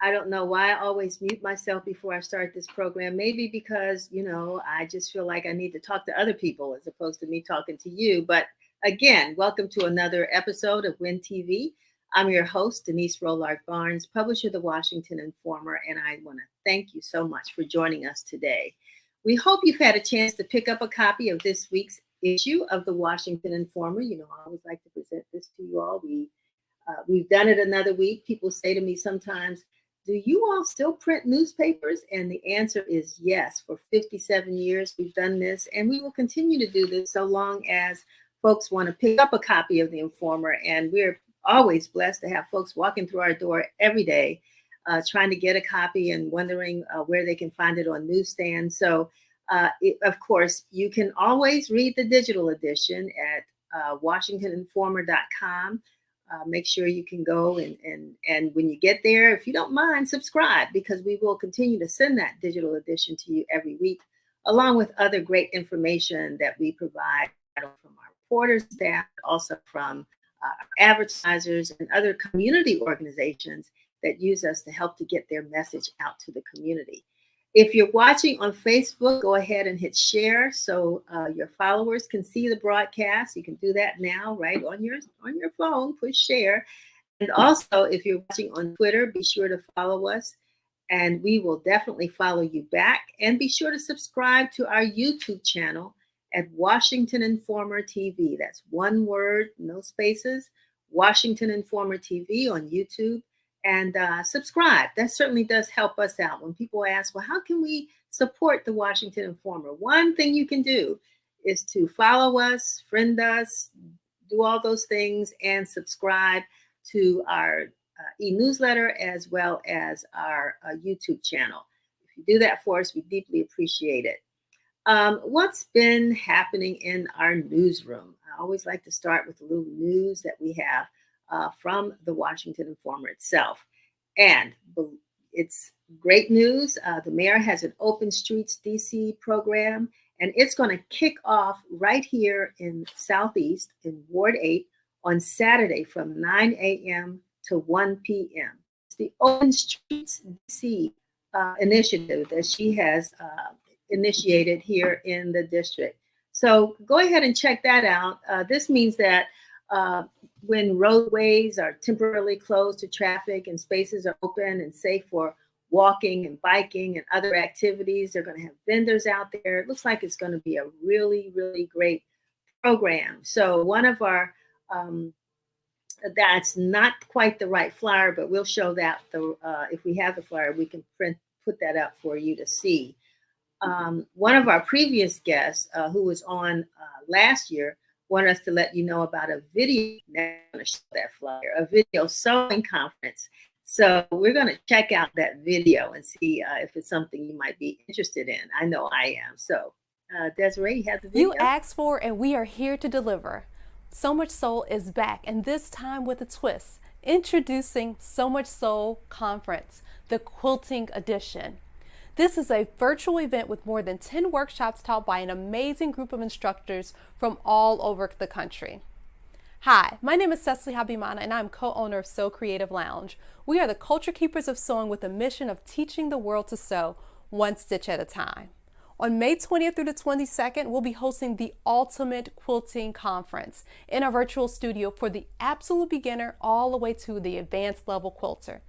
I don't know why I always mute myself before I start this program. Maybe because, I just feel like I need to talk to other people as opposed to me talking to you. But again, welcome to another episode of Win TV. I'm your host, Denise Rollard Barnes, publisher of the Washington Informer, and I want to thank you so much for joining us today. We hope you've had a chance to pick up a copy of this week's issue of the Washington Informer. I always like to present this to you all. We've done it another week. People say to me sometimes, do you all still print newspapers? And the answer is yes. For 57 years, we've done this, and we will continue to do this so long as folks want to pick up a copy of the Informer. And we're always blessed to have folks walking through our door every day, trying to get a copy and wondering where they can find it on newsstands. So, of course, you can always read the digital edition at WashingtonInformer.com. Make sure you can go and when you get there, if you don't mind, subscribe, because we will continue to send that digital edition to you every week, along with other great information that we provide from our reporters staff, also from advertisers and other community organizations that use us to help to get their message out to the community. If you're watching on Facebook, go ahead and hit share so your followers can see the broadcast. You can do that now, right on your phone. Push share. And also, if you're watching on Twitter, be sure to follow us, and we will definitely follow you back. And be sure to subscribe to our YouTube channel at Washington Informer TV. That's one word, no spaces. Washington Informer TV on YouTube. And subscribe. That certainly does help us out. When people ask, well, how can we support the Washington Informer? One thing you can do is to follow us, friend us, do all those things, and subscribe to our e-newsletter as well as our YouTube channel. If you do that for us, we deeply appreciate it. What's been happening in our newsroom? I always like to start with a little news that we have from the Washington Informer itself. And it's great news. The mayor has an Open Streets DC program, and it's going to kick off right here in Southeast in Ward 8 on Saturday from 9 a.m. to 1 p.m. It's the Open Streets DC initiative that she has initiated here in the district. So go ahead and check that out. This means that when roadways are temporarily closed to traffic and spaces are open and safe for walking and biking and other activities, they're going to have vendors out there. It looks like it's going to be a really, really great program. So one of our, that's not quite the right flyer, but we'll show that if we have the flyer, we can put that up for you to see. One of our previous guests who was on last year wanted us to let you know about a video. Now I'm going to show that flyer, a video sewing conference. So we're going to check out that video and see if it's something you might be interested in. I know I am. So Desiree, you have the video. You asked for, and we are here to deliver. So Much Soul is back, and this time with a twist. Introducing So Much Soul Conference, the Quilting Edition. This is a virtual event with more than 10 workshops taught by an amazing group of instructors from all over the country. Hi, my name is Cecily Habimana, and I'm co-owner of Sew Creative Lounge. We are the culture keepers of sewing with a mission of teaching the world to sew one stitch at a time. On May 20th through the 22nd, we'll be hosting the Ultimate Quilting Conference in our virtual studio for the absolute beginner all the way to the advanced level quilter.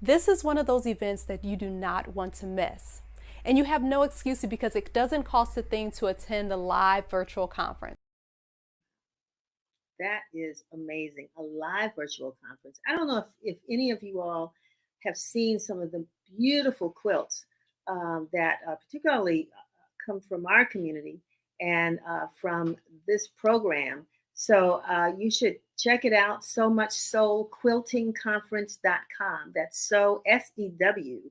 This is one of those events that you do not want to miss. And you have no excuse because it doesn't cost a thing to attend the live virtual conference. That is amazing. A live virtual conference. I don't know if any of you all have seen some of the beautiful quilts that particularly come from our community and from this program. So you should check it out. So Much Soul quiltingconference.com. That's so SEW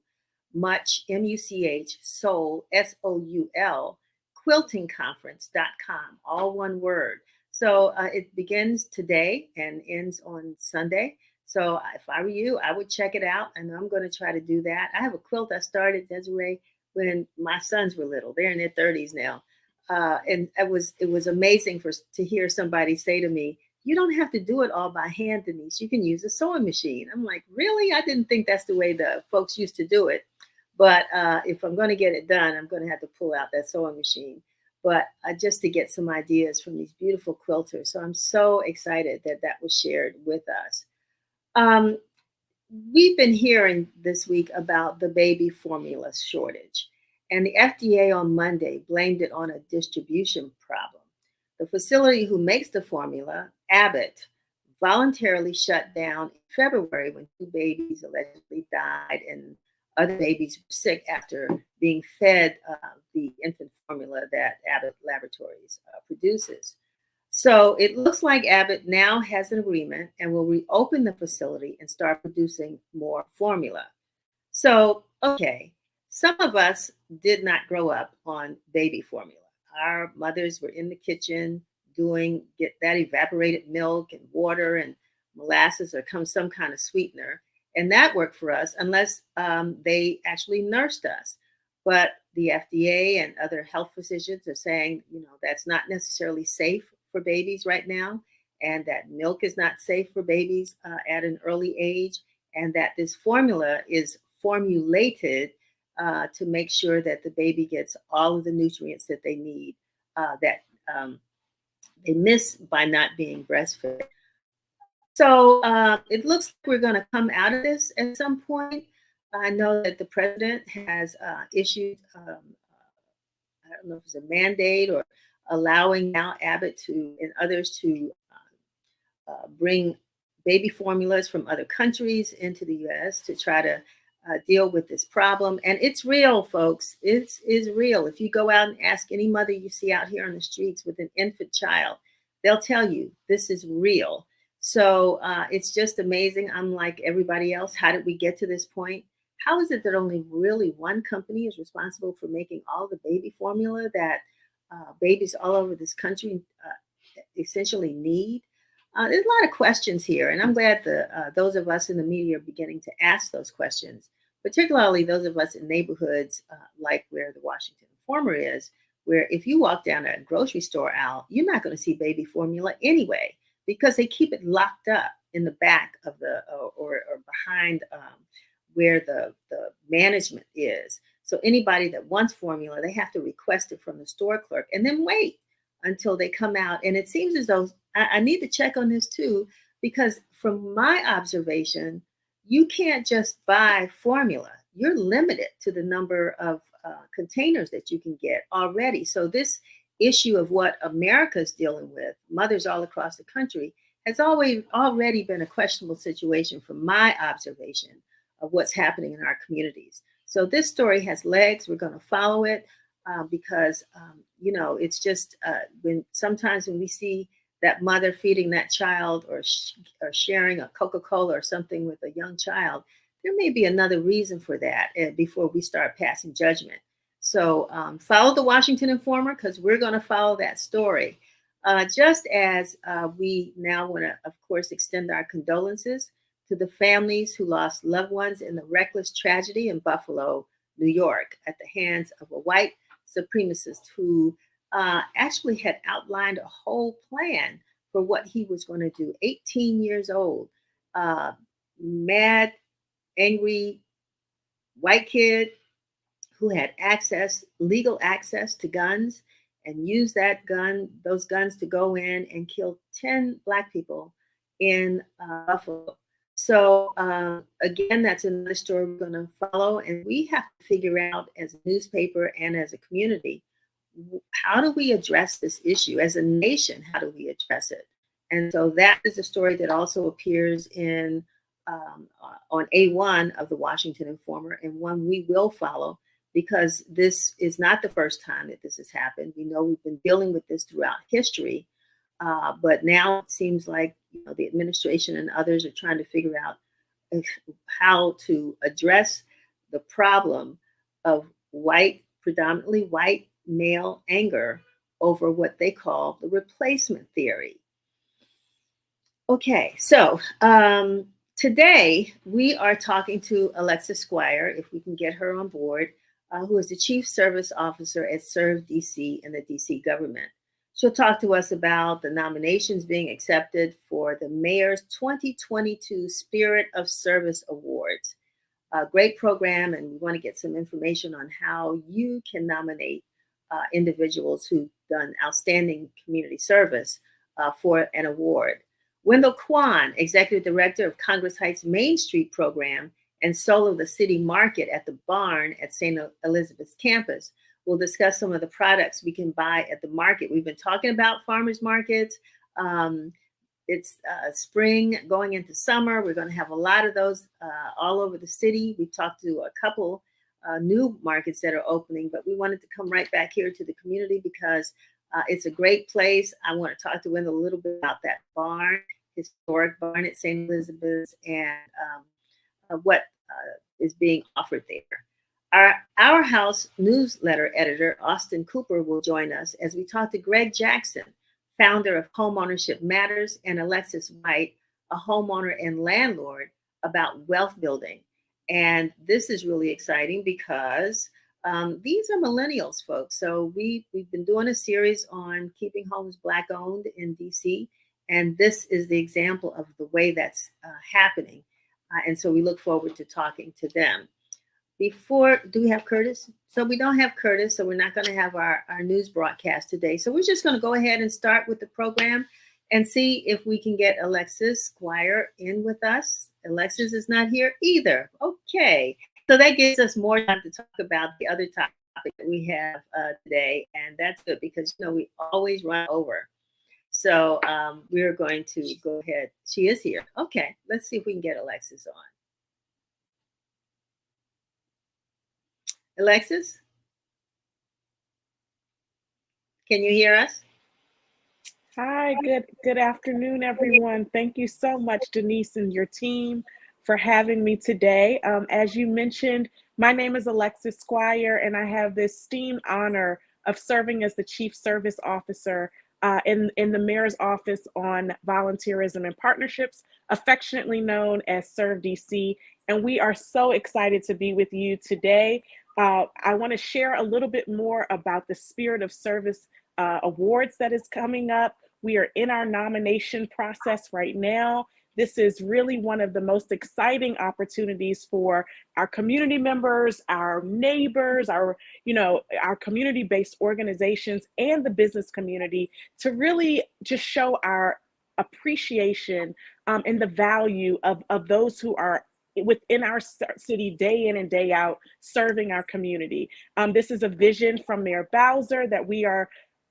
much MUCH soul SOUL quiltingconference.com. All one word. So it begins today and ends on Sunday. So if I were you, I would check it out, and I'm going to try to do that. I have a quilt I started, Desiree, when my sons were little. They're in their 30s now. And it was amazing to hear somebody say to me, you don't have to do it all by hand, Denise. You can use a sewing machine. I'm like, really? I didn't think that's the way the folks used to do it. But if I'm going to get it done, I'm going to have to pull out that sewing machine. But just to get some ideas from these beautiful quilters. So I'm so excited that that was shared with us. Um, we've been hearing this week about the baby formula shortage, and the FDA on Monday blamed it on a distribution problem. The facility who makes the formula, Abbott, voluntarily shut down in February when two babies allegedly died and other babies were sick after being fed the infant formula that Abbott Laboratories produces. So it looks like Abbott now has an agreement and will reopen the facility and start producing more formula. So, okay, some of us did not grow up on baby formula. Our mothers were in the kitchen doing get that evaporated milk and water and molasses or some kind of sweetener, and that worked for us unless they actually nursed us. But the FDA and other health physicians are saying, that's not necessarily safe for babies right now, and that milk is not safe for babies at an early age, and that this formula is formulated to make sure that the baby gets all of the nutrients that they need that they miss by not being breastfed. So it looks like we're going to come out of this at some point. I know that the president has issued, I don't know if it's a mandate or allowing now Abbott to and others to bring baby formulas from other countries into the U.S. to try to deal with this problem. And it's real, folks. It is real. If you go out and ask any mother you see out here on the streets with an infant child, they'll tell you this is real. So it's just amazing. I'm like everybody else. How did we get to this point? How is it that only really one company is responsible for making all the baby formula that babies all over this country essentially need? There's a lot of questions here, and I'm glad those of us in the media are beginning to ask those questions, particularly those of us in neighborhoods like where the Washington Informer is, where if you walk down a grocery store aisle, you're not going to see baby formula anyway, because they keep it locked up in the back of the or behind where the management is. So anybody that wants formula, they have to request it from the store clerk and then wait until they come out. And it seems as though I need to check on this too, because from my observation, you can't just buy formula. You're limited to the number of containers that you can get already. So this issue of what America's dealing with, mothers all across the country, has already been a questionable situation from my observation of what's happening in our communities. So this story has legs. We're going to follow it because, it's just sometimes when we see that mother feeding that child or sharing a Coca-Cola or something with a young child, there may be another reason for that before we start passing judgment. So follow the Washington Informer, because we're going to follow that story. Just as we now want to, of course, extend our condolences to the families who lost loved ones in the reckless tragedy in Buffalo, New York, at the hands of a white supremacist who actually had outlined a whole plan for what he was going to do. 18 years old, mad, angry white kid who had legal access to guns, and used those guns to go in and kill 10 Black people in Buffalo. So again, that's another story we're going to follow, and we have to figure out as a newspaper and as a community, how do we address this issue? As a nation, how do we address it? And so that is a story that also appears in on A1 of the Washington Informer, and one we will follow, because this is not the first time that this has happened. We know we've been dealing with this throughout history, but now it seems like the administration and others are trying to figure out how to address the problem of predominantly white male anger over what they call the replacement theory. Okay, so today we are talking to Alexa Squire, if we can get her on board, who is the Chief Service Officer at Serve DC in the DC government. She'll talk to us about the nominations being accepted for the Mayor's 2022 Spirit of Service Awards. A great program, and we want to get some information on how you can nominate individuals who've done outstanding community service for an award. Wendell Kwan, Executive Director of Congress Heights Main Street Program and Soul of the City Market at the Barn at St. Elizabeth's campus, will discuss some of the products we can buy at the market. We've been talking about farmers markets. It's spring going into summer. We're going to have a lot of those all over the city. We've talked to a couple new markets that are opening, but we wanted to come right back here to the community because it's a great place. I want to talk to Wendell a little bit about that barn, historic barn at St. Elizabeth's, and what is being offered there. Our House newsletter editor, Austin Cooper, will join us as we talk to Greg Jackson, founder of Homeownership Matters, and Alexis White, a homeowner and landlord, about wealth building. And this is really exciting because these are millennials, folks. So we've been doing a series on keeping homes Black owned in DC, and this is the example of the way that's happening. And so we look forward to talking to them. Do we have Curtis? So we don't have Curtis, so we're not going to have our news broadcast today. So we're just going to go ahead and start with the program and see if we can get Alexis Squire in with us. Alexis is not here either. Okay. So that gives us more time to talk about the other topic that we have today. And that's good because, we always run over. So we're going to go ahead. She is here. Okay. Let's see if we can get Alexis on. Alexis, can you hear us? Hi, good afternoon, everyone. Thank you so much, Denise and your team, for having me today. As you mentioned, my name is Alexis Squire, and I have the esteemed honor of serving as the Chief Service Officer in the Mayor's Office on Volunteerism and Partnerships, affectionately known as Serve DC. And we are so excited to be with you today. I want to share a little bit more about the Spirit of Service Awards that is coming up. We are in our nomination process right now. This is really one of the most exciting opportunities for our community members, our neighbors, our community-based organizations and the business community to really just show our appreciation and the value of those who are within our city day in and day out serving our community. This is a vision from Mayor Bowser that we are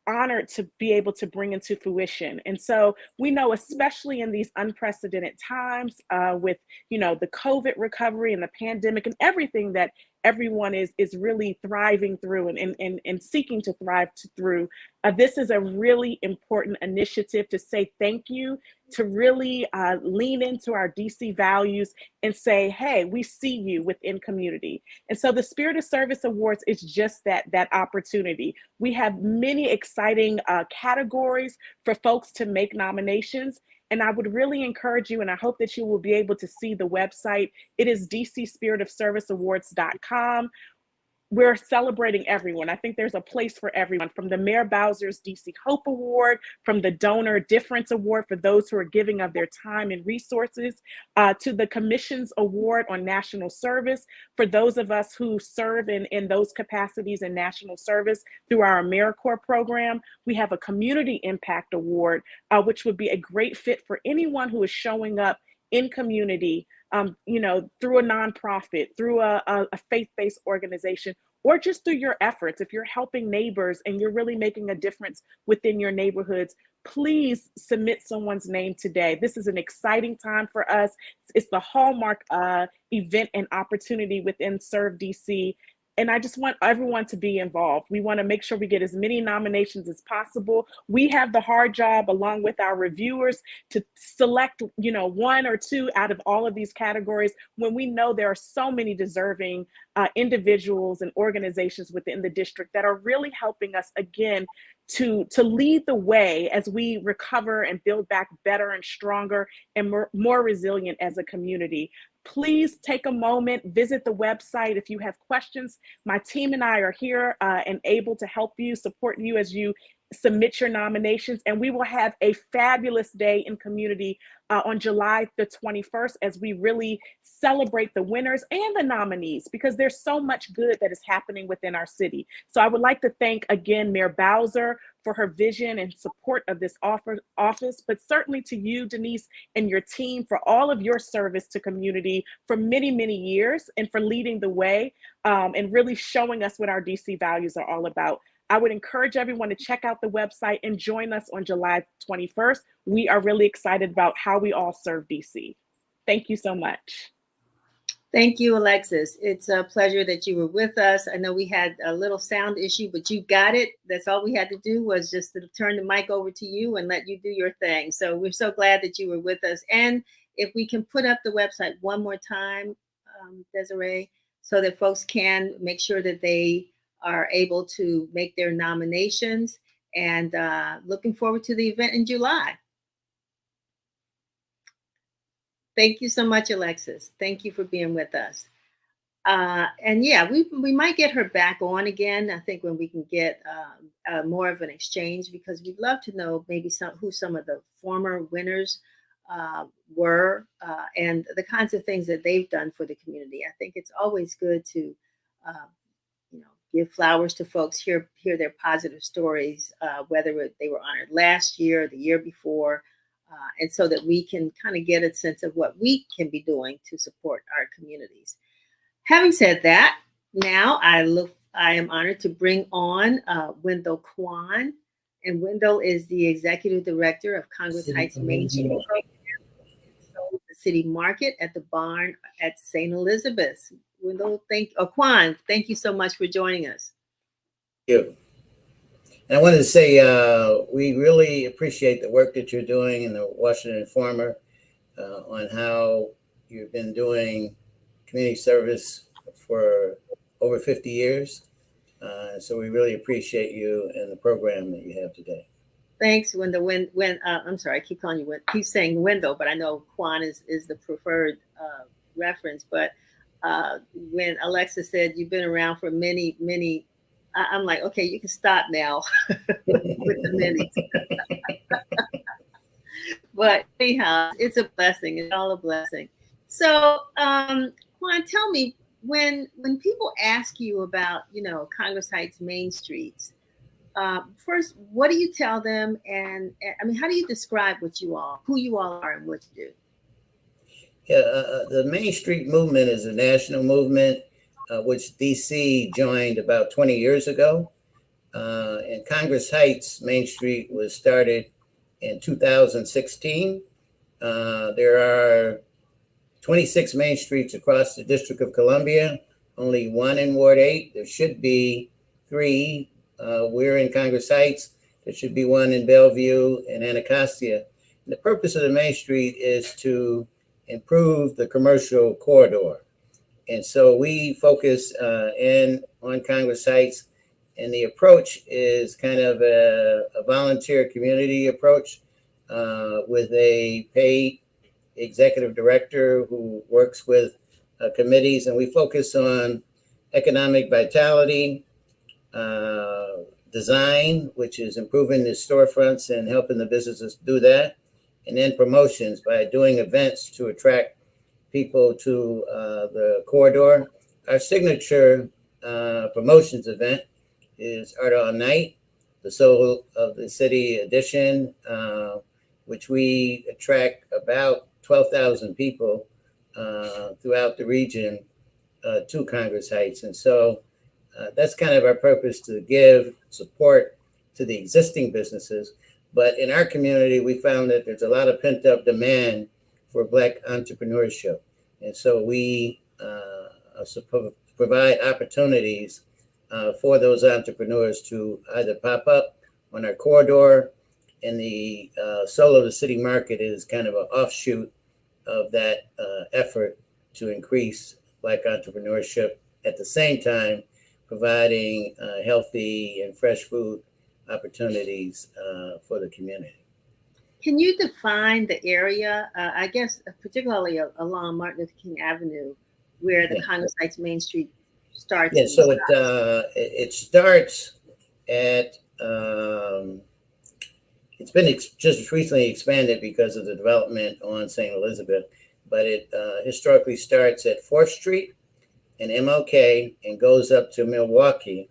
honored to be able to bring into fruition. And so we know, especially in these unprecedented times with, the COVID recovery and the pandemic and everything that everyone is really thriving through and seeking to thrive through, this is a really important initiative to say thank you, to really lean into our DC values and say, hey, we see you within community. And so the Spirit of Service Awards is just that opportunity. We have many exciting categories for folks to make nominations. And I would really encourage you, and I hope that you will be able to see the website. It is dcspiritofserviceawards.com. We're celebrating everyone. I think there's a place for everyone, from the Mayor Bowser's DC Hope Award, from the Donor Difference Award for those who are giving of their time and resources, to the Commission's Award on National Service for those of us who serve in those capacities in national service through our AmeriCorps program. We have a Community Impact Award, which would be a great fit for anyone who is showing up in community, through a nonprofit, through a faith-based organization, or just through your efforts. If you're helping neighbors and you're really making a difference within your neighborhoods, please submit someone's name today. This is an exciting time for us. It's the hallmark event and opportunity within Serve DC. And I just want everyone to be involved. We want to make sure we get as many nominations as possible. We have the hard job, along with our reviewers, to select, one or two out of all of these categories when we know there are so many deserving individuals and organizations within the district that are really helping us, again, to lead the way as we recover and build back better and stronger and more resilient as a community. Please take a moment, visit the website. If you have questions, my team and I are here and able to help you, support you as you submit your nominations, and we will have a fabulous day in community on July the 21st as we really celebrate the winners and the nominees, because there's so much good that is happening within our city. So I would like to thank again Mayor Bowser for her vision and support of this office, but certainly to you, Denise, and your team for all of your service to community for many, many years, and for leading the way and really showing us what our DC values are all about. I would encourage everyone to check out the website and join us on July 21st. We are really excited about how we all serve DC. Thank you so much. Thank you, Alexis. It's a pleasure that you were with us. I know we had a little sound issue, but you got it. That's all we had to do, was just to turn the mic over to you and let you do your thing. So we're so glad that you were with us. And if we can put up the website one more time, Desiree, so that folks can make sure that they are able to make their nominations, and looking forward to the event in July. Thank you so much, Alexis. Thank you for being with us. And yeah, we might get her back on again, I think, when we can get more of an exchange, because we'd love to know maybe who some of the former winners were, and the kinds of things that they've done for the community. I think it's always good to give flowers to folks, hear their positive stories, whether they were honored last year or the year before, and so that we can kind of get a sense of what we can be doing to support our communities. Having said that, now I am honored to bring on Wendell Kwan, and Wendell is the executive director of Congress Heights Main Street Program, the city market at the barn at St. Elizabeth's. Wendell, Kwan, thank you so much for joining us. Thank you. And I wanted to say we really appreciate the work that you're doing in the Washington Informer on how you've been doing community service for over 50 years. So we really appreciate you and the program that you have today. Thanks, Wendell. I'm sorry, I keep calling you keep saying Wendell, but I know Kwan is the preferred reference. But when Alexa said you've been around for many, I'm like, okay, you can stop now with the minutes. But anyhow, it's a blessing. It's all a blessing. So, Kwan, tell me, when people ask you about, Congress Heights Main Streets, first, what do you tell them? And I mean, how do you describe who you all are and what you do? Yeah, the Main Street movement is a national movement, which DC joined about 20 years ago. And Congress Heights Main Street was started in 2016. There are 26 Main Streets across the District of Columbia, only one in Ward 8. There should be 3. We're in Congress Heights. There should be 1 in Bellevue and Anacostia. And the purpose of the Main Street is to improve the commercial corridor. And so we focus on Congress Heights, and the approach is kind of a volunteer community approach with a paid executive director who works with committees, and we focus on economic vitality, design, which is improving the storefronts and helping the businesses do that, and then promotions by doing events to attract people to the corridor. Our signature promotions event is Art All Night, the Soul of the City edition, which we attract about 12,000 people throughout the region to Congress Heights. And so that's kind of our purpose, to give support to the existing businesses. But in our community, we found that there's a lot of pent up demand for Black entrepreneurship. And so we provide opportunities for those entrepreneurs to either pop up on our corridor, and the Soul of the City Market is kind of an offshoot of that effort to increase Black entrepreneurship, at the same time providing healthy and fresh food opportunities for the community. Can you define the area, I guess, particularly along Martin Luther King Avenue, where the Congress Heights Main Street starts? Yeah, so it starts at um, it's been just recently expanded because of the development on St. Elizabeth, but it historically starts at 4th Street and MLK and goes up to Milwaukee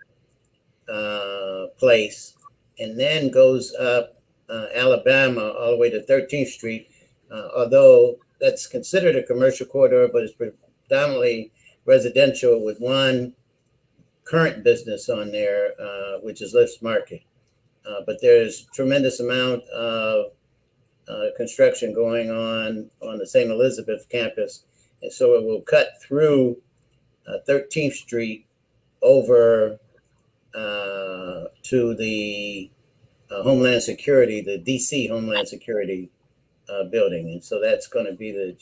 Place, and then goes up Alabama all the way to 13th Street, although that's considered a commercial corridor, but it's predominantly residential with one current business on there, which is Lift's Market. But there's tremendous amount of construction going on the St. Elizabeth campus. And so it will cut through 13th Street over to the Homeland Security, the DC Homeland Security building. And so that's going to be the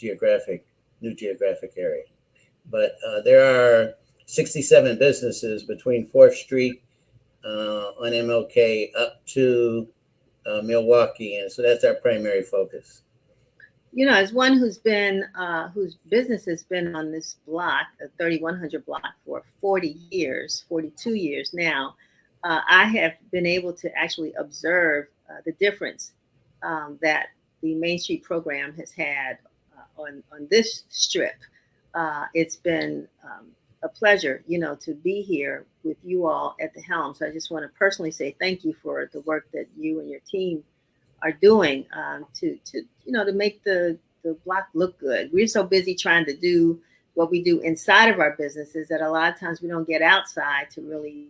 new geographic area. But there are 67 businesses between 4th Street on MLK up to Milwaukee. And so that's our primary focus. You know, as one whose business has been on this block, the 3100 block, for 40 years, 42 years now, I have been able to actually observe the difference that the Main Street program has had on this strip. It's been a pleasure, to be here with you all at the helm. So I just want to personally say thank you for the work that you and your team are doing to make the block look good. We're so busy trying to do what we do inside of our businesses that a lot of times we don't get outside to really,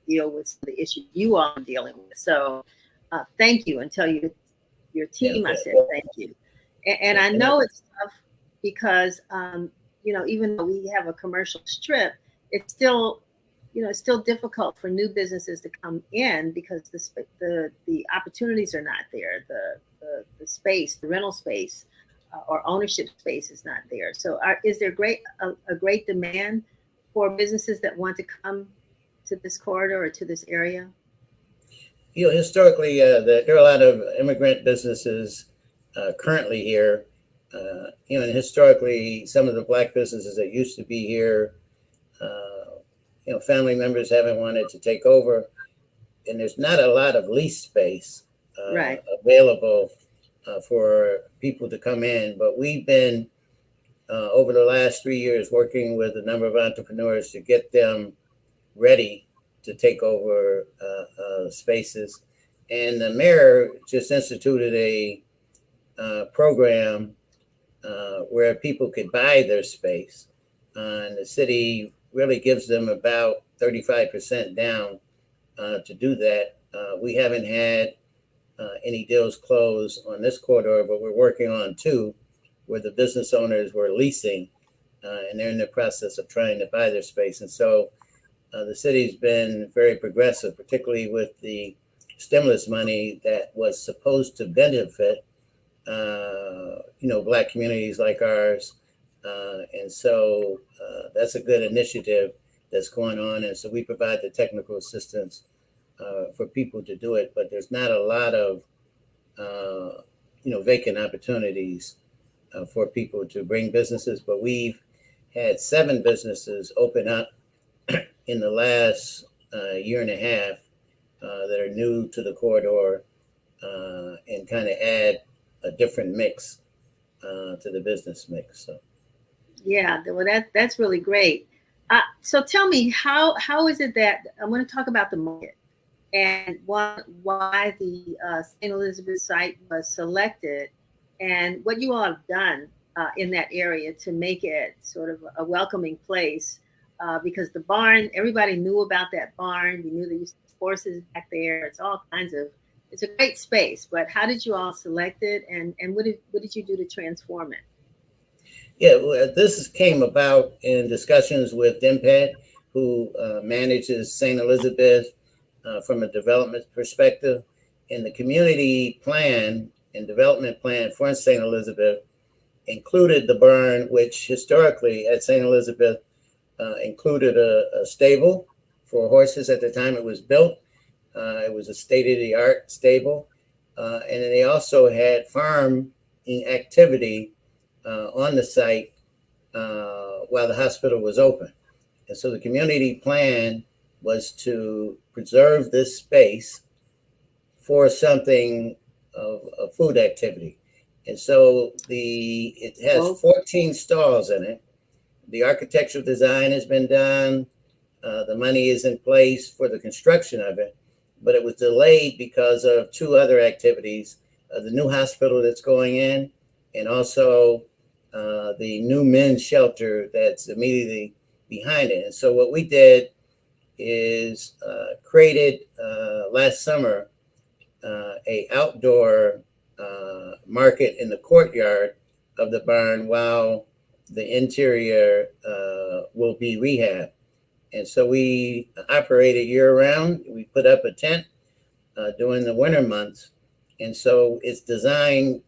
deal with the issues you all are dealing with. So thank you, and tell your team, I said thank you. And I know it's tough because, even though we have a commercial strip, it's still difficult for new businesses to come in because the opportunities are not there. The space, the rental space, or ownership space is not there. So is there a great demand for businesses that want to come to this corridor or to this area? Historically, there are a lot of immigrant businesses currently here. And historically, some of the Black businesses that used to be here, family members haven't wanted to take over, and there's not a lot of lease space available for people to come in. But we've been, over the last 3 years, working with a number of entrepreneurs to get them ready to take over spaces. And the mayor just instituted a program where people could buy their space. And the city really gives them about 35% down to do that. We haven't had any deals close on this corridor, but we're working on two where the business owners were leasing and they're in the process of trying to buy their space. And so the city's been very progressive, particularly with the stimulus money that was supposed to benefit Black communities like ours. And so that's a good initiative that's going on. And so we provide the technical assistance for people to do it, but there's not a lot of, vacant opportunities for people to bring businesses. But we've had 7 businesses open up in the last year and a half that are new to the corridor and kind of add a different mix to the business mix. So. Yeah, well, that's really great. So tell me, how is it that I want to talk about the market and why the St. Elizabeth site was selected and what you all have done in that area to make it sort of a welcoming place, because the barn, everybody knew about that barn. We knew there used to be horses back there. It's a great space, but how did you all select it, and what did you do to transform it? Yeah, well, this came about in discussions with DMPAD, who manages St. Elizabeth from a development perspective. And the community plan and development plan for St. Elizabeth included the barn, which historically at St. Elizabeth included a stable for horses at the time it was built. It was a state-of-the-art stable. And then they also had farming activity on the site while the hospital was open. And so the community plan was to preserve this space for something of a food activity. And so it has 14 stalls in it. The architectural design has been done. The money is in place for the construction of it, but it was delayed because of two other activities, the new hospital that's going in, and also the new men's shelter that's immediately behind it. And so what we did is created last summer a outdoor market in the courtyard of the barn while the interior will be rehab. And so we operate it year round. We put up a tent during the winter months. And so it's designed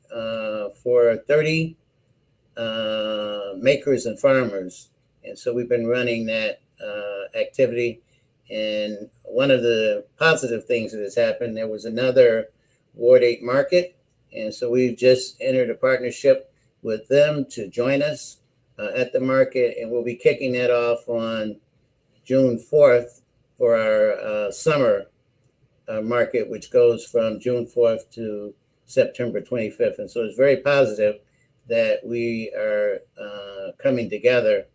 for 30 makers and farmers. And so we've been running that activity. And one of the positive things that has happened, there was another Ward 8 market. And so we've just entered a partnership with them to join us at the market. And we'll be kicking that off on June 4th for our summer market, which goes from June 4th to September 25th. And so it's very positive that we are coming together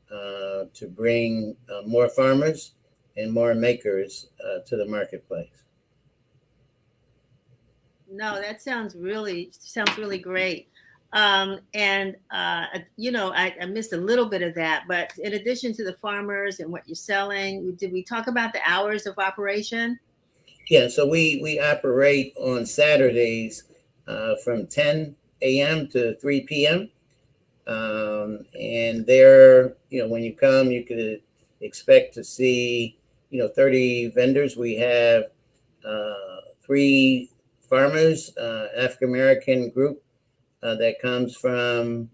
to bring more farmers and more makers to the marketplace. No, that sounds really great. You know, I missed a little bit of that, but in addition to the farmers and what you're selling, did we talk about the hours of operation? Yeah, so we operate on Saturdays from 10 a.m. to 3 p.m. And there, you know, when you come, you could expect to see, 30 vendors. We have 3 farmers, African-American group that comes from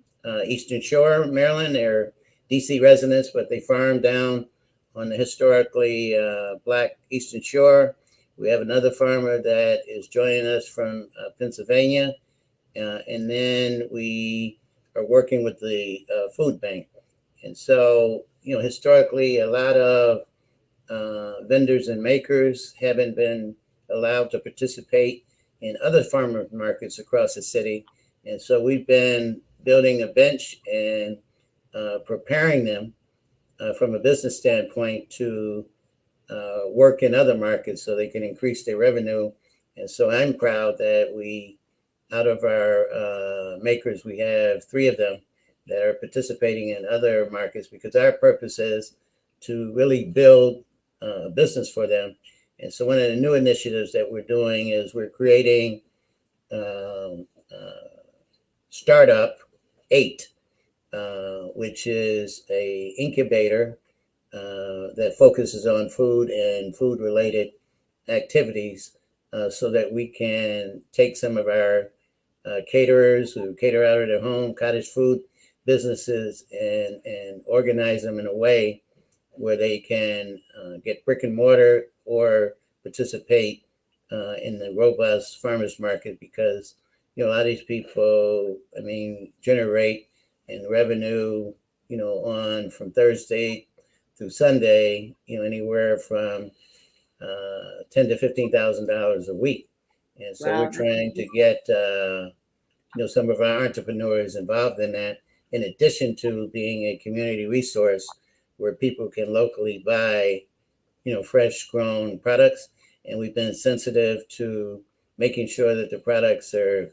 Eastern Shore, Maryland. They're DC residents, but they farm down on the historically Black Eastern Shore. We have another farmer that is joining us from Pennsylvania. And then we are working with the food bank. And so, historically, a lot of vendors and makers haven't been allowed to participate in other farmer markets across the city. And so we've been building a bench and preparing them from a business standpoint to work in other markets so they can increase their revenue. And so I'm proud that out of our makers, we have 3 of them that are participating in other markets, because our purpose is to really build a business for them. And so one of the new initiatives that we're doing is we're creating Startup 8, which is a incubator that focuses on food and food related activities, so that we can take some of our caterers who cater out of their home, cottage food businesses, and organize them in a way where they can get brick and mortar or participate in the robust farmers market, because a lot of these people, generate in revenue, on from Thursday through Sunday, anywhere from $10,000 to $15,000 a week. And so we're trying to get some of our entrepreneurs involved in that, in addition to being a community resource where people can locally buy fresh grown products. And we've been sensitive to making sure that the products are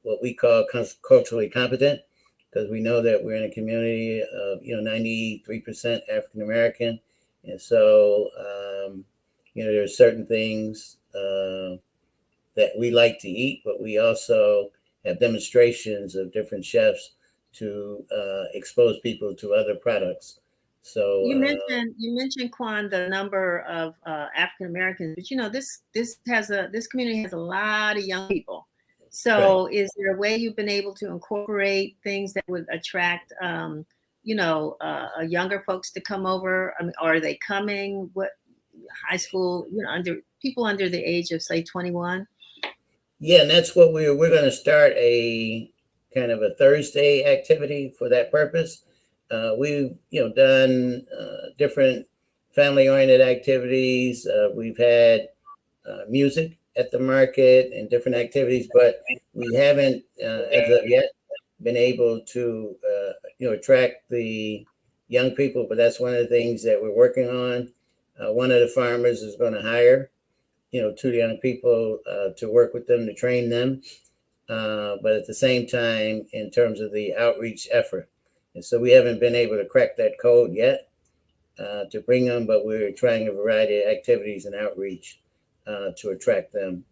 what we call culturally competent, because we know that we're in a community of 93% African American. And so there are certain things that we like to eat, but we also have demonstrations of different chefs to expose people to other products. So you mentioned Quan, the number of African Americans, but this community has a lot of young people. So right. Is there a way you've been able to incorporate things that would attract younger folks to come over? Are they coming? What high school, people under the age of say 21? Yeah, and that's what we're going to start a kind of a Thursday activity for that purpose. We've done different family-oriented activities. We've had music at the market and different activities, but we haven't, as of yet, been able to, attract the young people. But that's one of the things that we're working on. One of the farmers is going to hire, two young people to work with them to train them. But at the same time, in terms of the outreach effort, and so we haven't been able to crack that code yet to bring them, but we're trying a variety of activities and outreach to attract them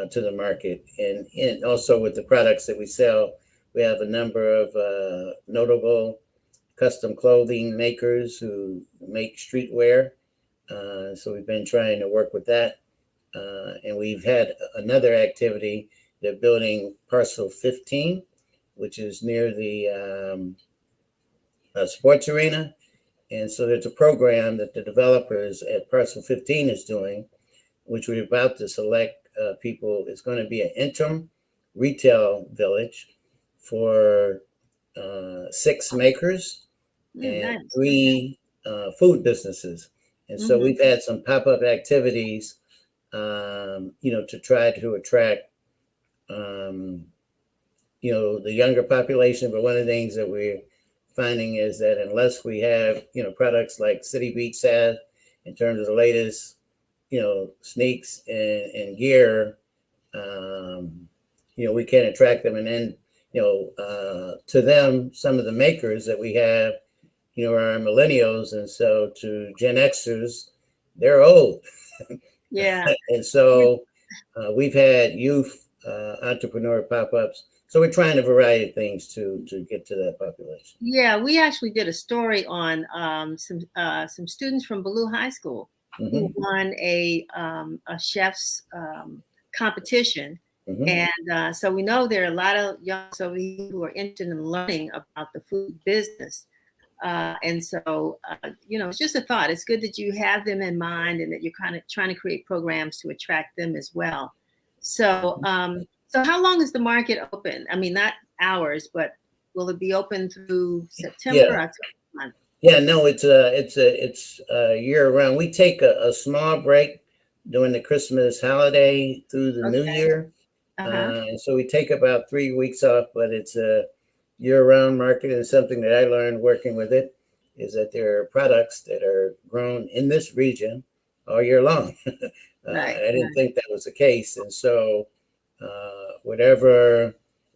to the market. And also with the products that we sell, we have a number of notable custom clothing makers who make streetwear. So we've been trying to work with that. And we've had another activity. They're building Parcel 15, which is near the sports arena. And so there's a program that the developers at Parcel 15 is doing, which we're about to select people. It's going to be an interim retail village for 6 makers and nice. 3 food businesses. And so we've had some pop-up activities, to try to attract, the younger population. But one of the things that we're finding is that unless we have, products like City Beats have in terms of the latest, sneaks and gear, we can't attract them. And then, to them, some of the makers that we have, are millennials. And so to Gen Xers, they're old. Yeah. And so we've had youth entrepreneur pop-ups. So we're trying a variety of things to get to that population. Yeah, we actually did a story on some students from Ballou High School who won a chef's competition. And so we know there are a lot of young over here who are interested in learning about the food business. And so, it's just a thought. It's good that you have them in mind and that you're kind of trying to create programs to attract them as well. So, so how long is the market open? I mean, not hours, but will it be open through September? October? Yeah, no, it's year round. We take a small break during the Christmas holiday through the New Year. And so we take about 3 weeks off, but it's a year-round market. And something that I learned working with it is that there are products that are grown in this region all year long. I didn't think that was the case. And so whatever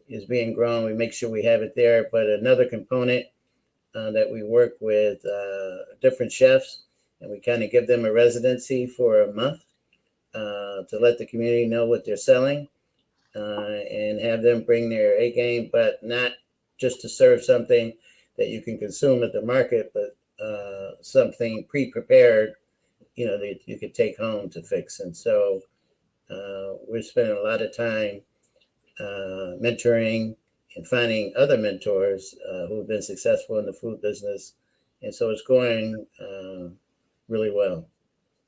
is being grown, we make sure we have it there. But another component that we work with different chefs, and we kind of give them a residency for a month to let the community know what they're selling and have them bring their A game, but not just to serve something that you can consume at the market, but something pre-prepared, that you could take home to fix. And so we're spending a lot of time mentoring and finding other mentors who have been successful in the food business. And so it's going really well.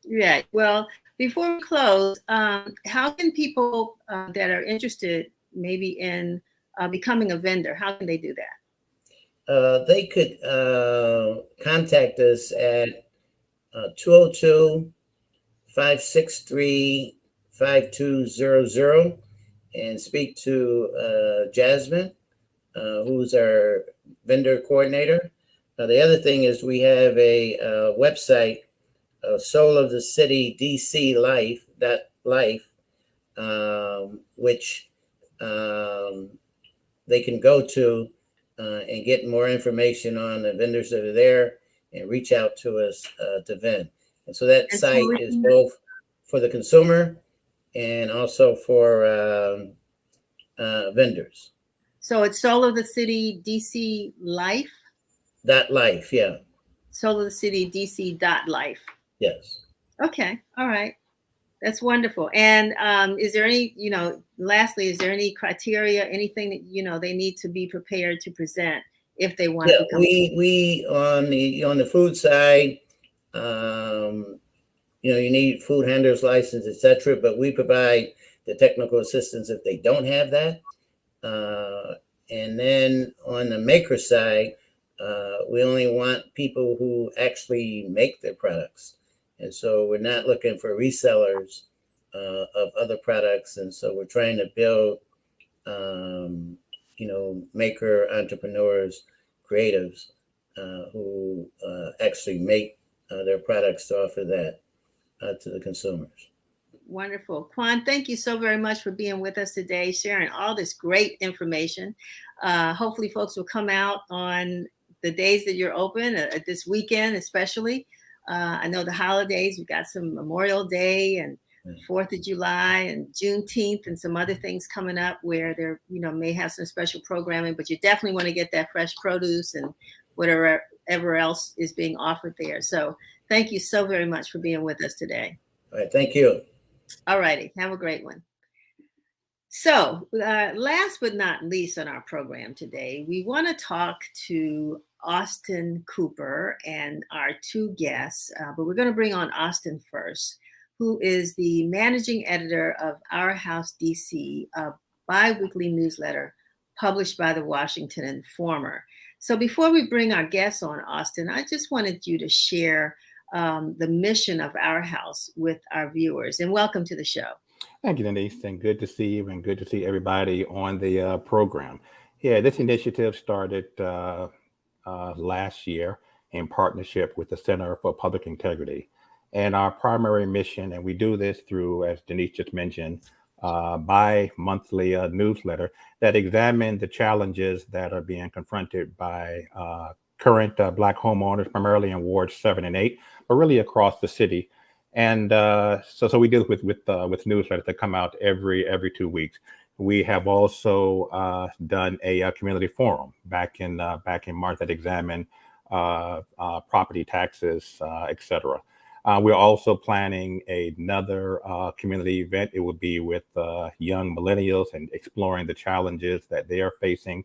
Yeah. Well, before we close, how can people that are interested maybe in becoming a vendor, how can they do that? They could contact us at 202-563-5200 and speak to Jasmine, who's our vendor coordinator. The other thing is we have a website, Soul of the City DC Life, which they can go to and get more information on the vendors that are there and reach out to us to vend. And so that site is both for the consumer and also for vendors. So it's Soul of the City DC Life? .life, yeah. Soul of the City DC .life. Yes. Okay. All right. That's wonderful. And is there any, lastly, is there any criteria, anything that, they need to be prepared to present if they want to become? We on the food side, you need food handler's license, etc. But we provide the technical assistance if they don't have that. And then on the maker side, we only want people who actually make their products. And so we're not looking for resellers of other products. And so we're trying to build, maker entrepreneurs, creatives who actually make their products to offer that to the consumers. Wonderful. Quan, thank you so very much for being with us today, sharing all this great information. Hopefully folks will come out on the days that you're open, this weekend especially. I know the holidays, we've got some Memorial Day and 4th of July and Juneteenth and some other things coming up where there, may have some special programming, but you definitely want to get that fresh produce and whatever else is being offered there. So thank you so very much for being with us today. All right, thank you. All righty. Have a great one. So last but not least on our program today, we want to talk to Austin Cooper and our two guests, but we're going to bring on Austin first, who is the managing editor of Our House DC, a bi-weekly newsletter published by the Washington Informer. So before we bring our guests on, Austin, I just wanted you to share the mission of Our House with our viewers, and welcome to the show. Thank you, Denise, and good to see you and good to see everybody on the program. Yeah, this initiative started last year in partnership with the Center for Public Integrity. And our primary mission, and we do this through, as Denise just mentioned, bi-monthly newsletter that examine the challenges that are being confronted by current Black homeowners, primarily in wards 7 and 8, but really across the city. And so we deal with newsletters that come out every 2 weeks. We have also done a community forum back in March that examined property taxes, etc. We're also planning another community event. It would be with young millennials and exploring the challenges that they are facing,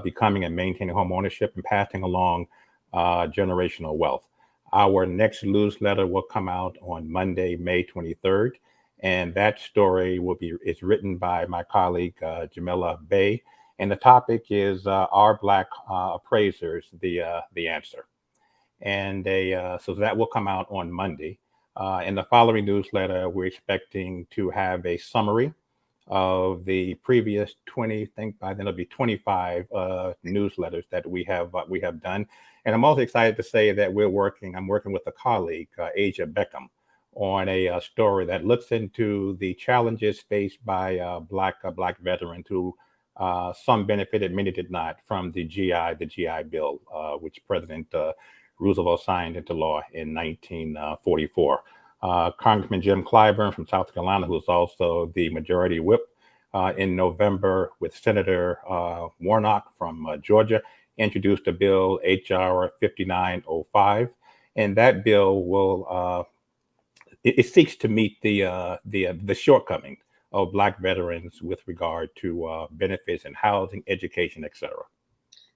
becoming and maintaining home ownership and passing along generational wealth. Our next newsletter will come out on Monday, May 23rd. And that story is written by my colleague, Jamila Bay. And the topic is Are Black Appraisers the Answer? And so that will come out on Monday. In the following newsletter, we're expecting to have a summary of the previous 20, I think by then it'll be 25 newsletters that we have done. And I'm also excited to say that I'm working with a colleague, Asia Beckham, on a story that looks into the challenges faced by Black veterans who some benefited, many did not, from the GI Bill, which President Roosevelt signed into law in 1944. Congressman Jim Clyburn from South Carolina, who is also the majority whip in November with Senator Warnock from Georgia, introduced a bill, H.R. 5905. And that bill will, it seeks to meet the shortcomings of Black veterans with regard to benefits in housing, education, etc.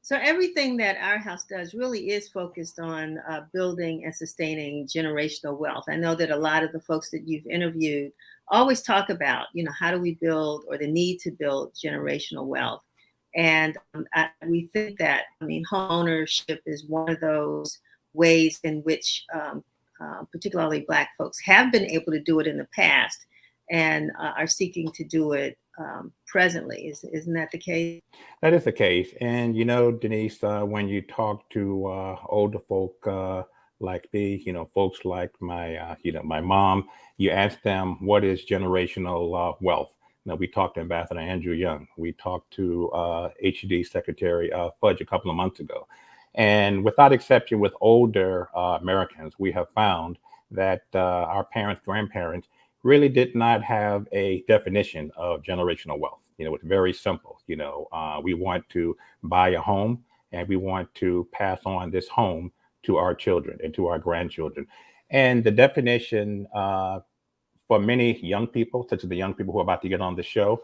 So everything that Our House does really is focused on building and sustaining generational wealth. I know that a lot of the folks that you've interviewed always talk about, how do we build, or the need to build generational wealth. And we think that, home ownership is one of those ways in which particularly Black folks have been able to do it in the past and are seeking to do it presently. Isn't that the case? That is the case. And, Denise, when you talk to older folk like me, folks like my mom, you ask them, what is generational wealth? We talked to Ambassador Andrew Young. We talked to HD Secretary Fudge a couple of months ago. And without exception, with older Americans, we have found that our parents, grandparents, really did not have a definition of generational wealth. It's very simple. We want to buy a home and we want to pass on this home to our children and to our grandchildren. And the definition for many young people, such as the young people who are about to get on the show,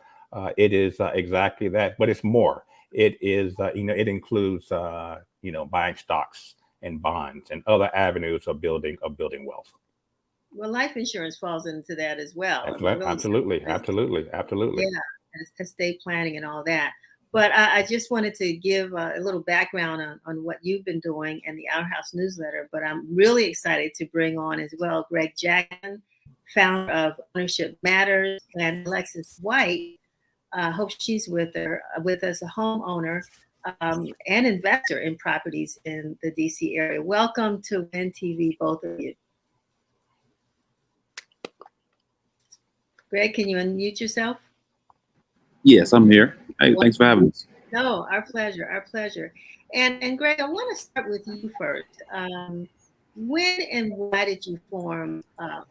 it is exactly that, but it's more. It is, it includes, buying stocks and bonds and other avenues of building wealth. Well, life insurance falls into that as well. Absolutely. Yeah, estate planning and all that. But I just wanted to give a little background on what you've been doing and the Our House newsletter. But I'm really excited to bring on as well Greg Jackson, founder of Ownership Matters, and Alexis White. Hope she's with us, a homeowner and investor in properties in the DC area. Welcome to WIN TV, both of you. Greg, can you unmute yourself? Yes, I'm here. Hey, thanks for having us. No, our pleasure, our pleasure. And Greg, I want to start with you first. When and why did you form